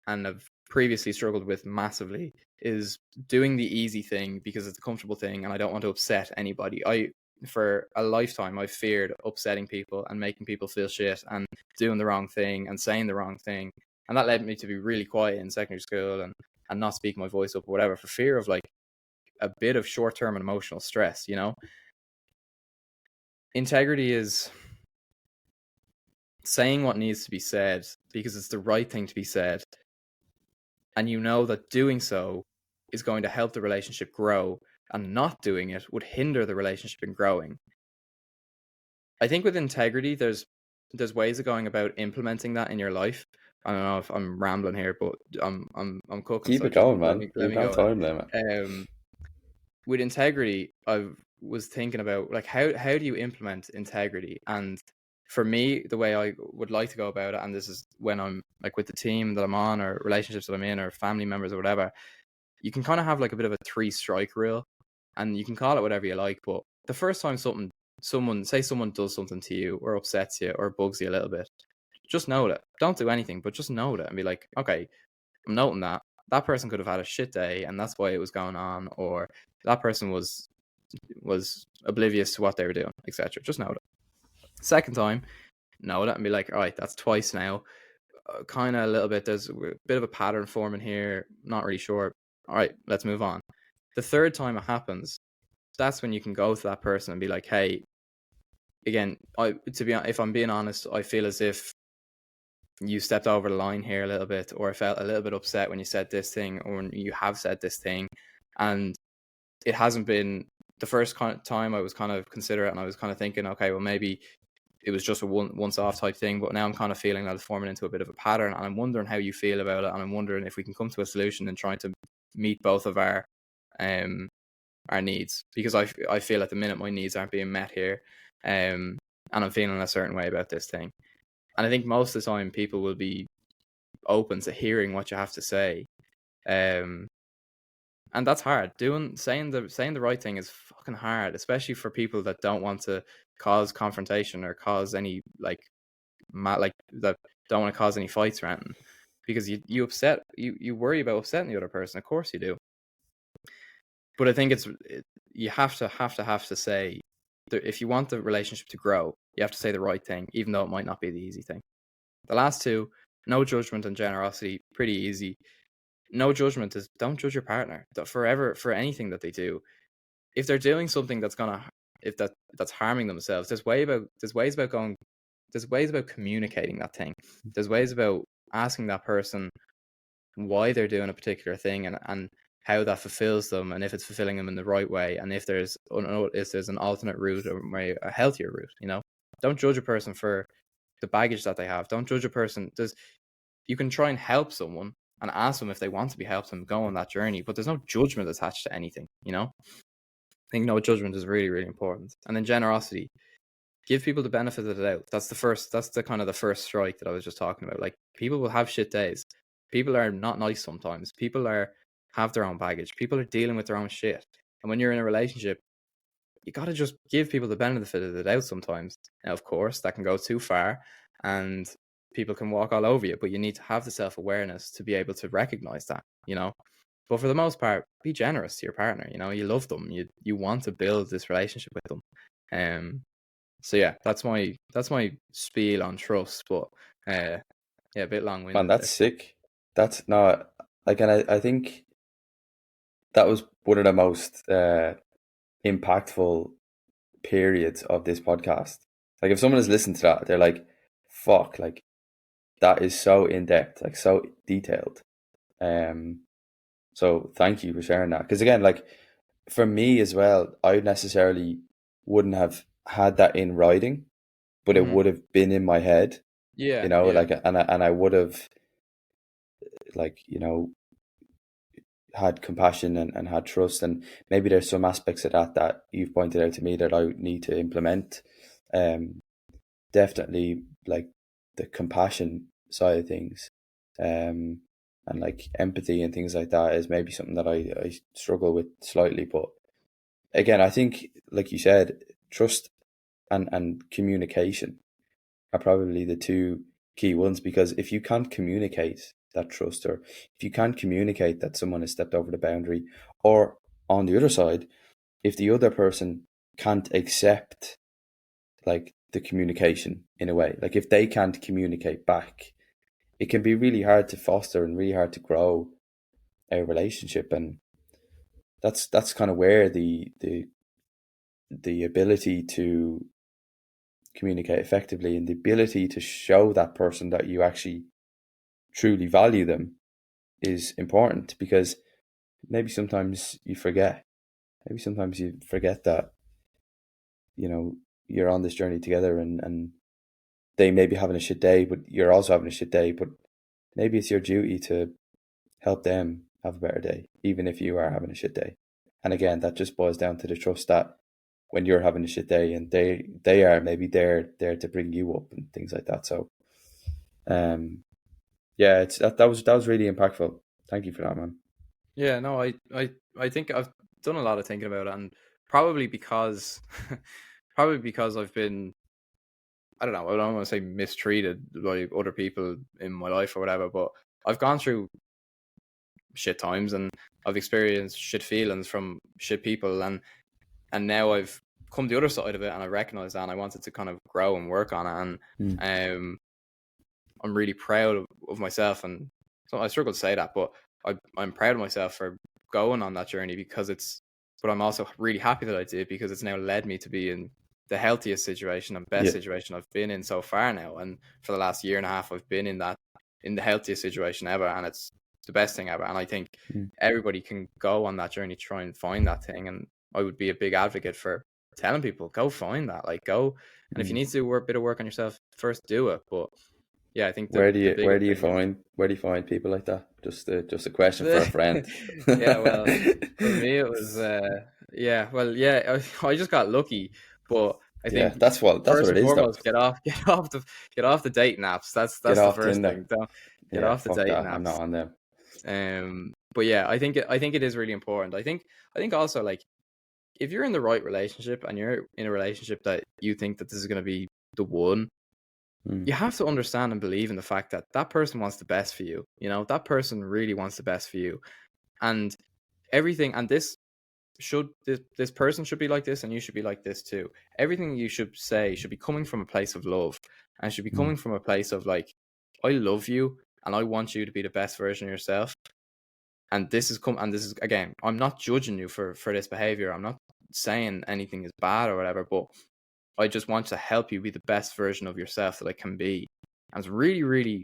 and have previously struggled with massively, is doing the easy thing because it's a comfortable thing and I don't want to upset anybody. For a lifetime, I've feared upsetting people and making people feel shit and doing the wrong thing and saying the wrong thing. And that led me to be really quiet in secondary school and not speak my voice up or whatever, for fear of like a bit of short-term and emotional stress, Integrity is saying what needs to be said because it's the right thing to be said. And that doing so is going to help the relationship grow, and not doing it would hinder the relationship in growing. I think with integrity, there's ways of going about implementing that in your life. I don't know if I'm rambling here, but I'm cooking. Keep it going, man. You've no time limit. With integrity, I was thinking about like how do you implement integrity? And for me, the way I would like to go about it, and this is when I'm like with the team that I'm on, or relationships that I'm in, or family members or whatever, you can kind of have like a bit of a 3-strike rule, and you can call it whatever you like. But the first time someone does something to you or upsets you or bugs you a little bit, just note it. Don't do anything, but just note it and be like, okay, I'm noting that person could have had a shit day and that's why it was going on, or that person was oblivious to what they were doing, etc. Just note it. Second time, note it and be like, all right, that's twice now. Kind of a little bit, there's a bit of a pattern forming here, not really sure. All right, let's move on. The third time it happens, that's when you can go to that person and be like, hey, again, if I'm being honest, I feel as if you stepped over the line here a little bit, or I felt a little bit upset when you said this thing, or when you have said this thing, and it hasn't been the first time I was kind of considerate, and I was kind of thinking, okay, well, maybe it was just a once-off type thing, but now I'm kind of feeling that it's forming into a bit of a pattern, and I'm wondering how you feel about it, and I'm wondering if we can come to a solution and try to meet both of our needs, because I feel at the minute my needs aren't being met here, and I'm feeling a certain way about this thing. And I think most of the time people will be open to hearing what you have to say, and that's hard. Saying the right thing is fucking hard, especially for people that don't want to cause confrontation or cause any that don't want to cause any fights or anything, because you worry about upsetting the other person. Of course you do. But I think you have to say if you want the relationship to grow, you have to say the right thing, even though it might not be the easy thing. The last two, no judgment and generosity, pretty easy. No judgment is don't judge your partner forever for anything that they do. If they're doing something that's that's harming themselves, there's ways about communicating that thing. There's ways about asking that person why they're doing a particular thing and how that fulfills them, and if it's fulfilling them in the right way, and if there's an alternate route or a healthier route. Don't judge a person for the baggage that they have. Don't judge a person. You can try and help someone and ask them if they want to be helped and go on that journey, but there's no judgment attached to anything. I think no judgment is really, really important. And then generosity, give people the benefit of the doubt. That's the kind of the first strike that I was just talking about. Like, people will have shit days. People are not nice sometimes. People have their own baggage. People are dealing with their own shit. And when you're in a relationship, you got to just give people the benefit of the doubt sometimes. Now, of course, that can go too far and people can walk all over you, but you need to have the self-awareness to be able to recognize that. But for the most part, be generous to your partner. You love them. You want to build this relationship with them. So yeah, that's my spiel on trust. But yeah, a bit long-winded. Man, that's sick. That's not like, and I think that was one of the most impactful periods of this podcast. Like, if someone has listened to that, they're like, fuck, like, that is so in depth, like, so detailed. So thank you for sharing that. Because again, like, for me as well, I necessarily wouldn't have had that in writing, but it would have been in my head. Yeah. Like, and I would have, like, had compassion and had trust, and maybe there's some aspects of that you've pointed out to me that I need to implement. Definitely, like, the compassion side of things, and like empathy and things like that is maybe something that I struggle with slightly. But again, I think, like you said, trust and communication are probably the two key ones, because if you can't communicate that trust, or if you can't communicate that someone has stepped over the boundary, or on the other side, if the other person can't accept, like, the communication in a way, like, if they can't communicate back, it can be really hard to foster and really hard to grow a relationship. And that's kind of where the ability to communicate effectively and the ability to show that person that you actually truly value them is important. Because maybe sometimes you forget that you're on this journey together, and they may be having a shit day, but you're also having a shit day. But maybe it's your duty to help them have a better day, even if you are having a shit day. And again, that just boils down to the trust that when you're having a shit day, and they are maybe there to bring you up and things like that. So yeah, it's that was really impactful. Thank you for that, man. Yeah, no, I think I've done a lot of thinking about it, and probably because I've been, I don't know, I don't want to say mistreated by other people in my life or whatever, but I've gone through shit times and I've experienced shit feelings from shit people, and now I've come the other side of it, and I recognize that, and I wanted to kind of grow and work on it, and I'm really proud of myself. And so I struggle to say that, but I'm proud of myself for going on that journey, but I'm also really happy that I did, because it's now led me to be in the healthiest situation and best situation I've been in so far now. And for the last year and a half, I've been in the healthiest situation ever, and it's the best thing ever. And I think everybody can go on that journey, try and find that thing. And I would be a big advocate for telling people, go find that, like, go. And if you need to do a bit of work on yourself, first do it. But yeah, I think where do you find people like that? Just a question for a friend. Yeah, well, for me it was I just got lucky. But I think that's what it is. Foremost, get off the dating apps. That's the first thing. Don't get off the dating apps. I'm not on them. But yeah, I think it is really important. I think also, like, if you're in the right relationship and you're in a relationship that you think that this is going to be the one, you have to understand and believe in the fact that that person wants the best for you. That person really wants the best for you, and everything. And this this person should be like this and you should be like this too. Everything you should say should be coming from a place of love, and should be coming from a place of like, I love you and I want you to be the best version of yourself. And this is again, I'm not judging you for this behavior. I'm not saying anything is bad or whatever, but I just want to help you be the best version of yourself that I can be. And it's really, really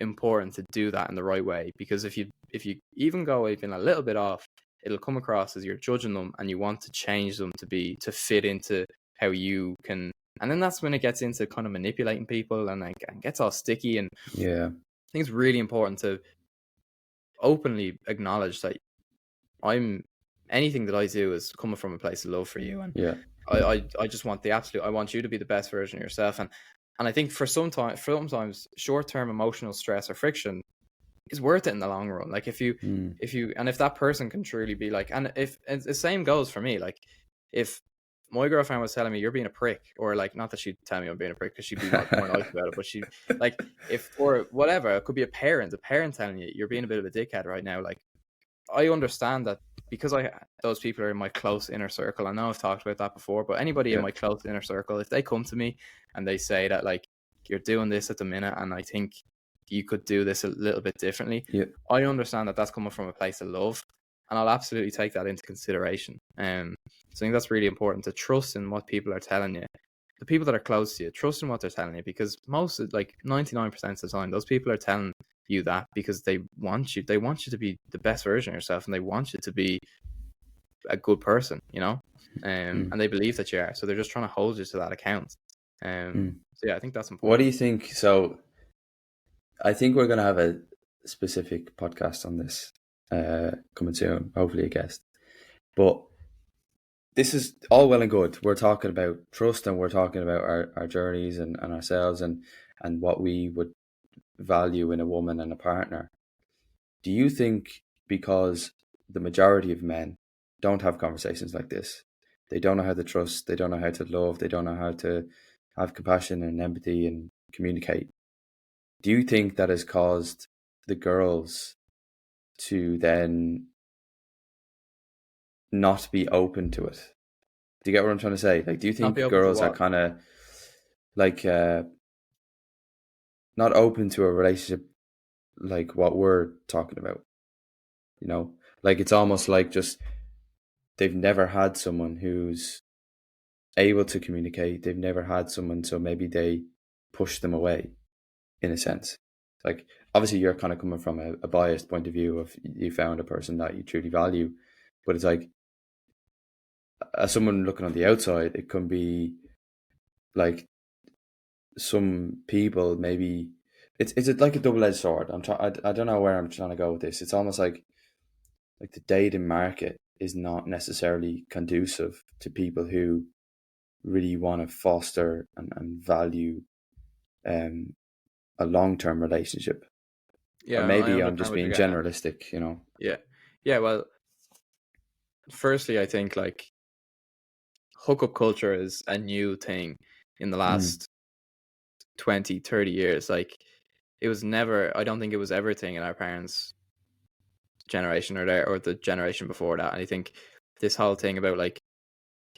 important to do that in the right way, because if you even go even a little bit off, it'll come across as you're judging them and you want to change them to fit into how you can. And then that's when it gets into kind of manipulating people and like and gets all sticky. And yeah, I think it's really important to openly acknowledge that anything that I do is coming from a place of love for you, and yeah, I just want I want you to be the best version of yourself. And I think for sometimes short-term emotional stress or friction is worth it in the long run. Like if that person can truly be like, and the same goes for me, like if my girlfriend was telling me you're being a prick, or like, not that she'd tell me I'm being a prick because she'd be more nice about it, but she like, if, or whatever, it could be a parent telling you you're being a bit of a dickhead right now. Like, I understand that because those people are in my close inner circle. I know I've talked about that before, but anybody in my close inner circle, if they come to me and they say that like, you're doing this at the minute and I think you could do this a little bit differently, I understand that that's coming from a place of love, and I'll absolutely take that into consideration. So I think that's really important, to trust in what people are telling you. The people that are close to you, trust in what they're telling you, because 99% of the time, those people are telling you that because they want you to be the best version of yourself, and they want you to be a good person, and they believe that you are, so they're just trying to hold you to that account. So yeah, I think that's important. What do you think? So I think we're going to have a specific podcast on this coming soon, hopefully a guest. But this is all well and good. We're talking about trust, and we're talking about our journeys and ourselves and what we would value in a woman and a partner. Do you think because the majority of men don't have conversations like this, they don't know how to trust, they don't know how to love, they don't know how to have compassion and empathy and communicate, do you think that has caused the girls to then not be open to it? Do you get what I'm trying to say? Like, do you think girls are kind of like not open to a relationship like what we're talking about? Like it's almost like just they've never had someone who's able to communicate. They've never had someone, so maybe they push them away in a sense. Like, obviously you're kind of coming from a biased point of view of you found a person that you truly value, but it's like, as someone looking on the outside, it can be like some people maybe it's like a double-edged sword. I don't know where I'm trying to go with this. It's almost like the dating market is not necessarily conducive to people who really want to foster and value a long-term relationship. Yeah, or maybe I'm just being generalistic, Yeah, well, firstly, I think like hookup culture is a new thing in the last 20, 30 years. Like, it was never, I don't think it was ever a thing in our parents' generation or the generation before that. And I think this whole thing about like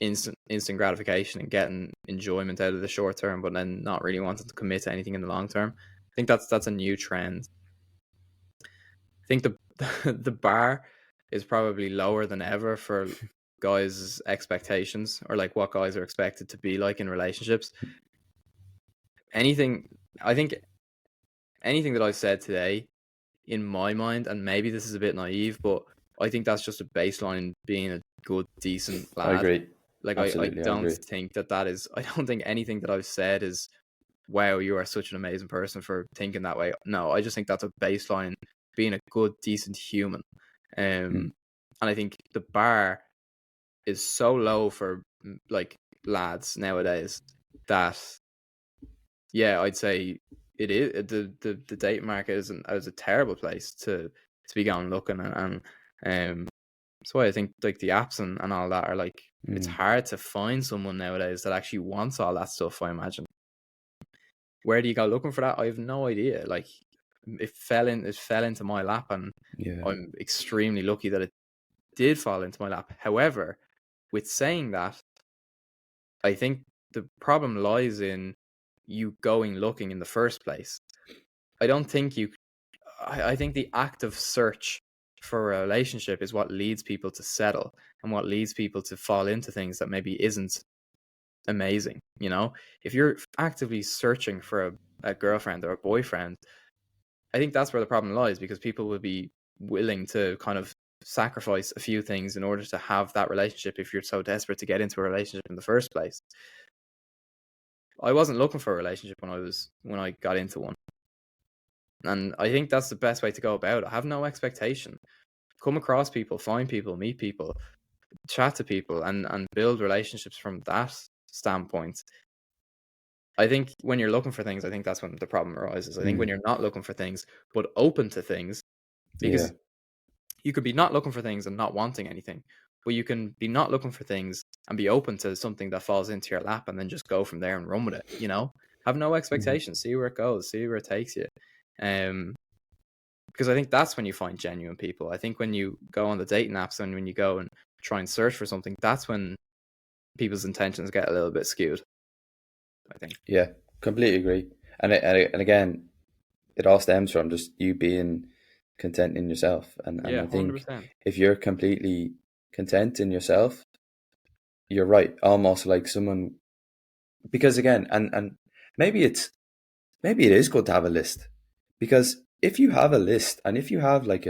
instant gratification and getting enjoyment out of the short term, but then not really wanting to commit to anything in the long term, I think that's a new trend. I think the bar is probably lower than ever for guys' expectations, or like what guys are expected to be like in relationships. I think anything that I've said today, in my mind, and maybe this is a bit naive, but I think that's just a baseline being a good, decent lad. I agree. Like, I don't think that is, I don't think anything that I've said is, wow, you are such an amazing person for thinking that way. No, I just think that's a baseline, being a good, decent human. And I think the bar is so low for like lads nowadays that, yeah, I'd say it is the date market is a terrible place to be going looking, and that's why I think like the apps and all that are like, it's hard to find someone nowadays that actually wants all that stuff, I imagine. Where do you go looking for that? I have no idea. Like, it fell into my lap, and I'm extremely lucky that it did fall into my lap. However, with saying that, I think the problem lies in you going looking in the first place. I don't think you. I think the act of search for a relationship is what leads people to settle and what leads people to fall into things that maybe isn't amazing. If you're actively searching for a girlfriend or a boyfriend, I think that's where the problem lies, because people will be willing to kind of sacrifice a few things in order to have that relationship if you're so desperate to get into a relationship in the first place. I wasn't looking for a relationship when I got into one. And I think that's the best way to go about it. Have no expectation. Come across people, find people, meet people, chat to people, and build relationships from that standpoint. I think when you're looking for things, I think that's when the problem arises. I think when you're not looking for things, but open to things, because you could be not looking for things and not wanting anything, but you can be not looking for things and be open to something that falls into your lap and then just go from there and run with it. Have no expectations, see where it goes, see where it takes you. Because I think that's when you find genuine people. I think when you go on the dating apps and when you go and try and search for something, that's when people's intentions get a little bit skewed, I think. Yeah, completely agree. And again, it all stems from just you being content in yourself. And Yeah, I think 100%. if you're completely content in yourself, you're right. Almost like someone, because again, and maybe it is good to have a list, because if you have a list and if you have like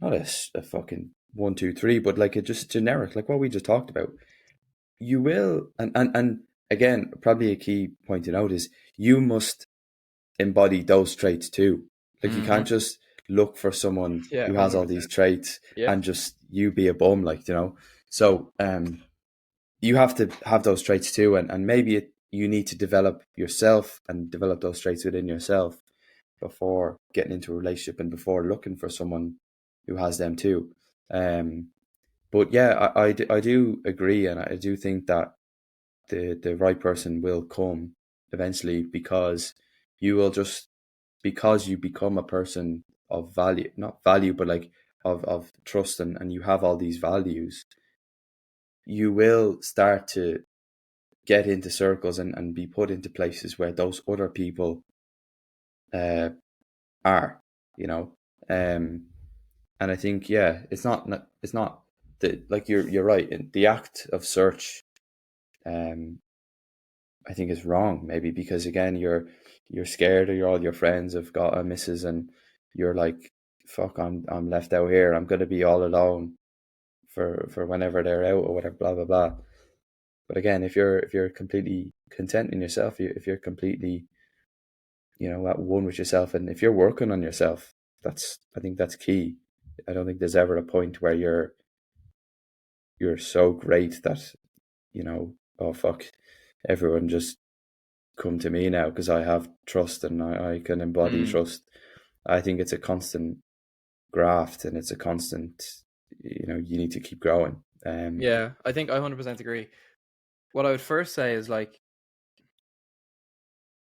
not a fucking 1, 2, 3, but like a just generic, like what we just talked about, you will, and again, probably a key point to note is you must embody those traits too. Like you can't just look for someone Yeah, who has all these 100%. traits Yeah. and just you be a bum, So you have to have those traits too, and maybe you need to develop yourself and develop those traits within yourself before getting into a relationship and before looking for someone who has them too. But yeah, I do agree, and I do think that the right person will come eventually, because you will just, because you become a person of value, not value, but like of trust, and you have all these values, you will start to get into circles and be put into places where those other people are, you know. And I think, yeah, it's not the, like you're right. The act of search, I think is wrong, maybe because again you're scared, or all your friends have got a missus, and you're like, fuck, I'm left out here. I'm gonna be all alone for whenever they're out or whatever, blah blah blah. But again, if you're completely content in yourself, if you're completely, at one with yourself, and if you're working on yourself, I think that's key. I don't think there's ever a point where you're so great that, oh fuck, everyone just come to me now because I have trust and I can embody trust. I think it's a constant graft, and it's a constant, you need to keep growing. Yeah, I think I 100% agree. What I would first say is, like,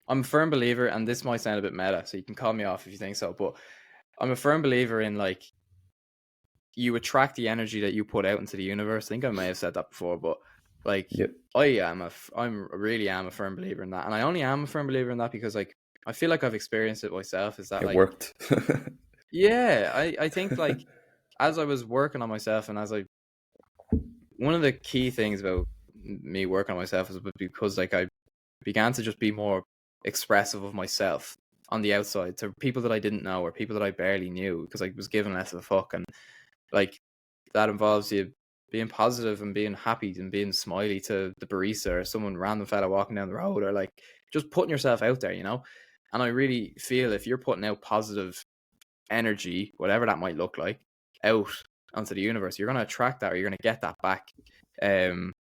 I'm a firm believer, and this might sound a bit meta, so you can call me off if you think so, but I'm a firm believer in, like, you attract the energy that you put out into the universe. I think I may have said that before, but like, Yep. I really am a firm believer in that, and I only am a firm believer in that because, like, I feel like I've experienced it myself. Is that, It like, worked. yeah, I think, like, as I was working on myself, and one of the key things about me working on myself is because, like, I began to just be more expressive of myself on the outside to people that I didn't know or people that I barely knew, because I was giving less of a fuck. And, like, that involves you being positive and being happy and being smiley to the barista or someone random fella walking down the road, or, like, just putting yourself out there, And I really feel if you're putting out positive energy, whatever that might look like, out onto the universe, you're going to attract that, or you're going to get that back. I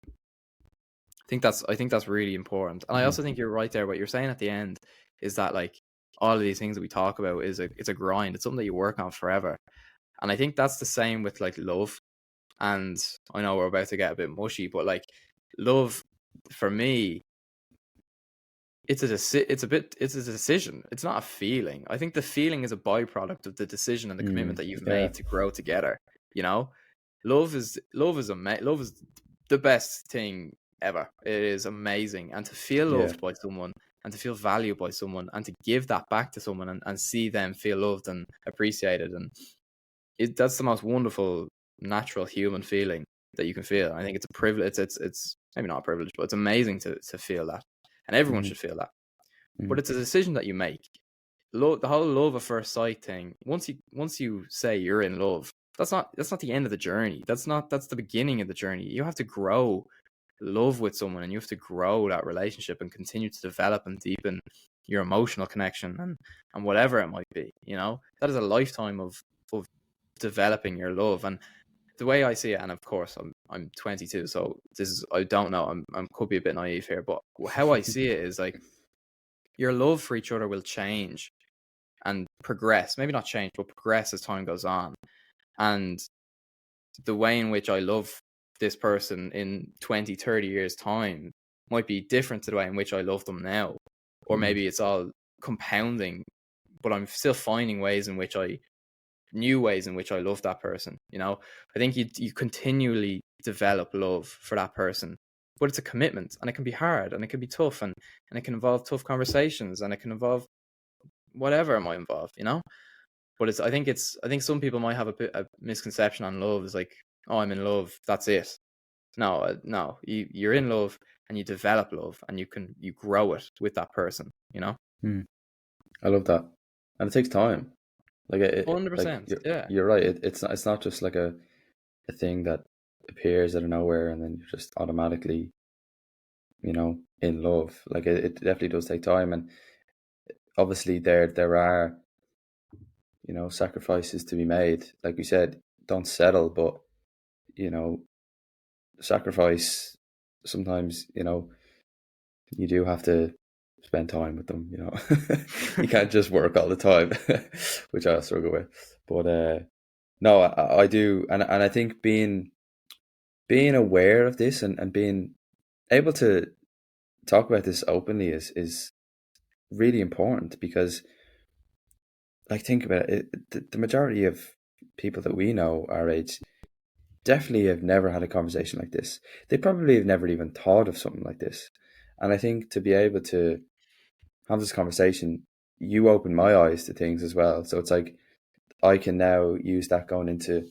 think that's really important. And I also think you're right there. What you're saying at the end is that, like, all of these things that we talk about it's a grind. It's something that you work on forever. And I think that's the same with, like, love. And I know we're about to get a bit mushy, but, like, love for me, it's a decision. It's not a feeling. I think the feeling is a byproduct of the decision and the commitment that you've made to grow together, you know? love is the best thing ever. It is amazing, and to feel Yeah. loved by someone, and to feel valued by someone, and to give that back to someone, and see them feel loved and appreciated, and that's the most wonderful natural human feeling that you can feel. I think it's a privilege. It's maybe not a privilege, but it's amazing to feel that, and everyone Mhm. should feel that. But Mhm. it's a decision that you make. The whole love at first sight thing. Once you say you're in love, that's not the end of the journey. That's the beginning of the journey. You have to grow love with someone, and you have to grow that relationship and continue to develop and deepen your emotional connection, and whatever it might be. That is a lifetime of developing your love. And the way I see it, and of course I'm 22, so this is, I don't know, I'm could be a bit naive here, but how I see it is like your love for each other will change and progress. Maybe not change, but progress as time goes on. And the way in which I love this person in 20, 30 years time might be different to the way in which I love them now. Or Mhm. maybe it's all compounding, but I'm still finding new ways in which I love that person. I think you continually develop love for that person, but it's a commitment, and it can be hard, and it can be tough, and it can involve tough conversations, and it can involve whatever it might involve. But I think some people might have a misconception on love. Is like, oh, I'm in love, that's it. No, you're in love, and you develop love, and you grow it with that person. Mhm. I love that, and it takes time. Like 100%. Yeah. you're right. It's not just like a thing that appears out of nowhere and then you're just automatically, in love. Like it definitely does take time, and obviously there are, sacrifices to be made. Like we said, don't settle, but you know, sacrifice sometimes. You do have to spend time with them. You can't just work all the time, which I struggle with. But no, I do, and I think being aware of this and being able to talk about this openly is really important because, like, think about it, the majority of people that we know our age definitely have never had a conversation like this. They probably have never even thought of something like this. And I think to be able to have this conversation, you open my eyes to things as well. So it's like I can now use that going into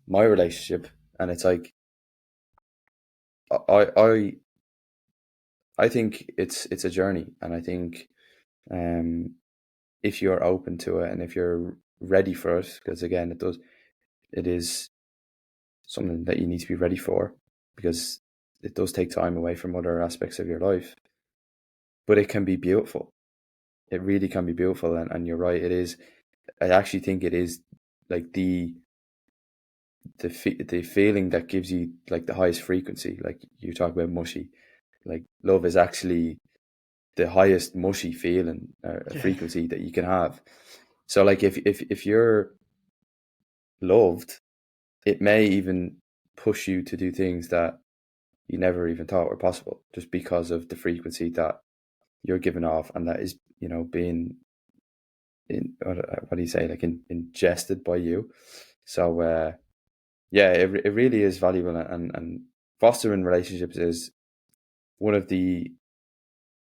my relationship, and it's like I I I think it's a journey, and I think um, if you're open to it and if you're ready for it, because again, it is something that you need to be ready for because it does take time away from other aspects of your life, but it can be beautiful. It really can be beautiful, and you're right. It is. I actually think it is like the feeling that gives you like the highest frequency. Like you talk about mushy, like love is actually the highest mushy feeling Yeah. frequency that you can have. So like if you're loved, it may even push you to do things that you never even thought were possible, just because of the frequency that you're giving off, and that is being in what do you say, like ingested by you. So yeah, it really is valuable, and fostering relationships is one of the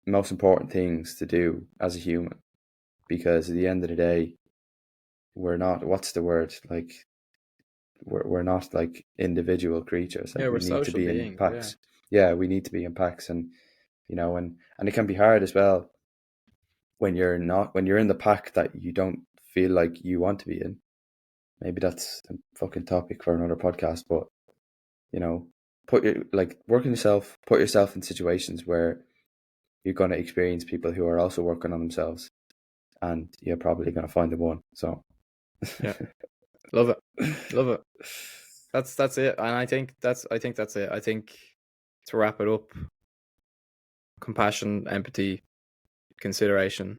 most important things to do as a human, because at the end of the day, we're not, what's the word, like we're not like individual creatures. Yeah, Like we're we need to social be in beings. Yeah. packs. Yeah, we need to be in packs, and it can be hard as well when you're in the pack that you don't feel like you want to be in. Maybe that's a fucking topic for another podcast, but you know, work on yourself, put yourself in situations where you're going to experience people who are also working on themselves, and you're probably going to find the one. So, Yeah. Love it. Love it. That's it. And I think that's it. I think, to wrap it up, compassion, empathy, consideration,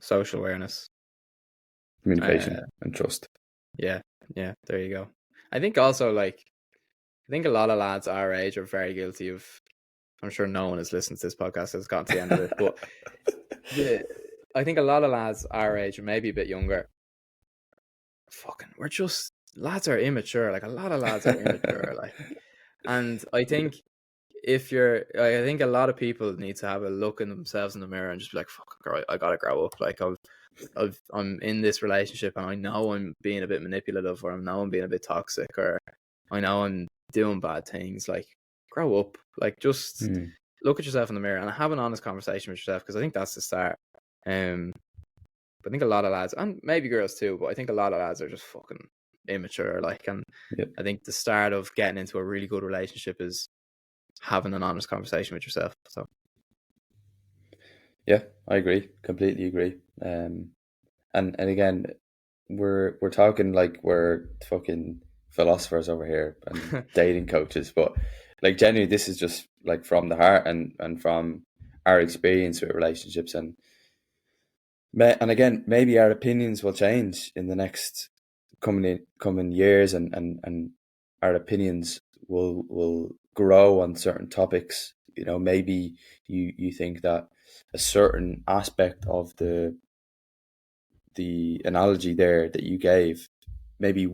social awareness. Uh, communication and trust. yeah, yeah, there you go. I think also, like, I think a lot of lads our age are very guilty of. I'm sure no one has listened to this podcast has gotten to the end of it, but the I think a lot of lads our age, or maybe a bit younger, we're just lads are immature. Like a lot of lads are immature. Like, and I think I think a lot of people need to have a look in themselves in the mirror and just be like, "Fuck, girl, I gotta grow up." Like I'm in this relationship and I know I'm being a bit manipulative, or I know I'm being a bit toxic, or I know I'm doing bad things. Like, grow up. Like, just look at yourself in the mirror and have an honest conversation with yourself, because I think that's the start. But I think a lot of lads, and maybe girls too, but I think a lot of lads are just fucking immature. Like, and I think the start of getting into a really good relationship is having an honest conversation with yourself. So yeah, I agree, completely agree. And again, we're talking like we're fucking philosophers over here and dating coaches, but like genuinely, this is just like from the heart and from our experience with relationships, and again, maybe our opinions will change in the next coming years, and our opinions will grow on certain topics. You know, maybe you think that a certain aspect of the analogy there that you gave, maybe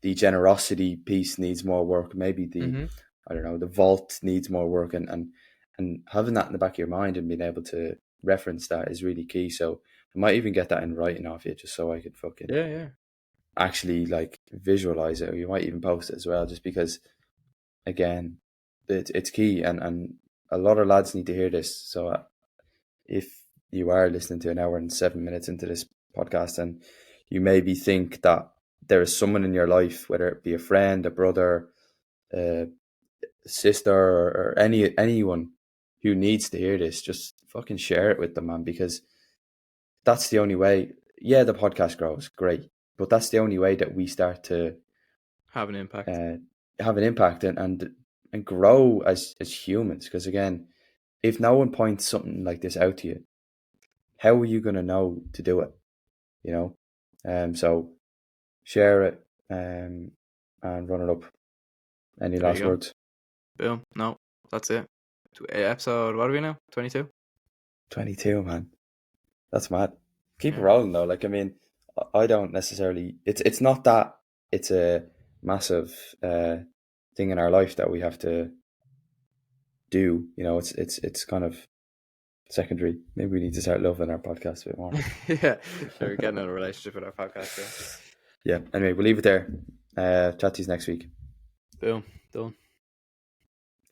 the generosity piece needs more work, maybe the I don't know, the vault needs more work, and having that in the back of your mind and being able to reference that is really key. So I might even get that in writing off you, just so I could fucking actually like visualize it, or you might even post it as well, just because again it's key, and a lot of lads need to hear this. So if you are listening to an hour and 7 minutes into this podcast and you maybe think that there is someone in your life, whether it be a friend, a brother, a sister, or anyone who needs to hear this, just fucking share it with them, man, because that's the only way. Yeah, the podcast grows, great, but that's the only way that we start to have an impact, and grow as humans. Because again, if no one points something like this out to you, how are you going to know to do it? You know, so share it and run it up. Any last words? Boom. No, that's it. Episode, what are we now? 22? 22, man. That's mad. Keep it rolling though. Like, I mean, I don't necessarily. It's not that it's a massive thing in our life that we have to do. You know, it's kind of secondary. Maybe we need to start loving our podcast a bit more. Yeah, we're getting in a relationship with our podcast. Yeah. Anyway, we'll leave it there. Chat to you next week. Boom. Done.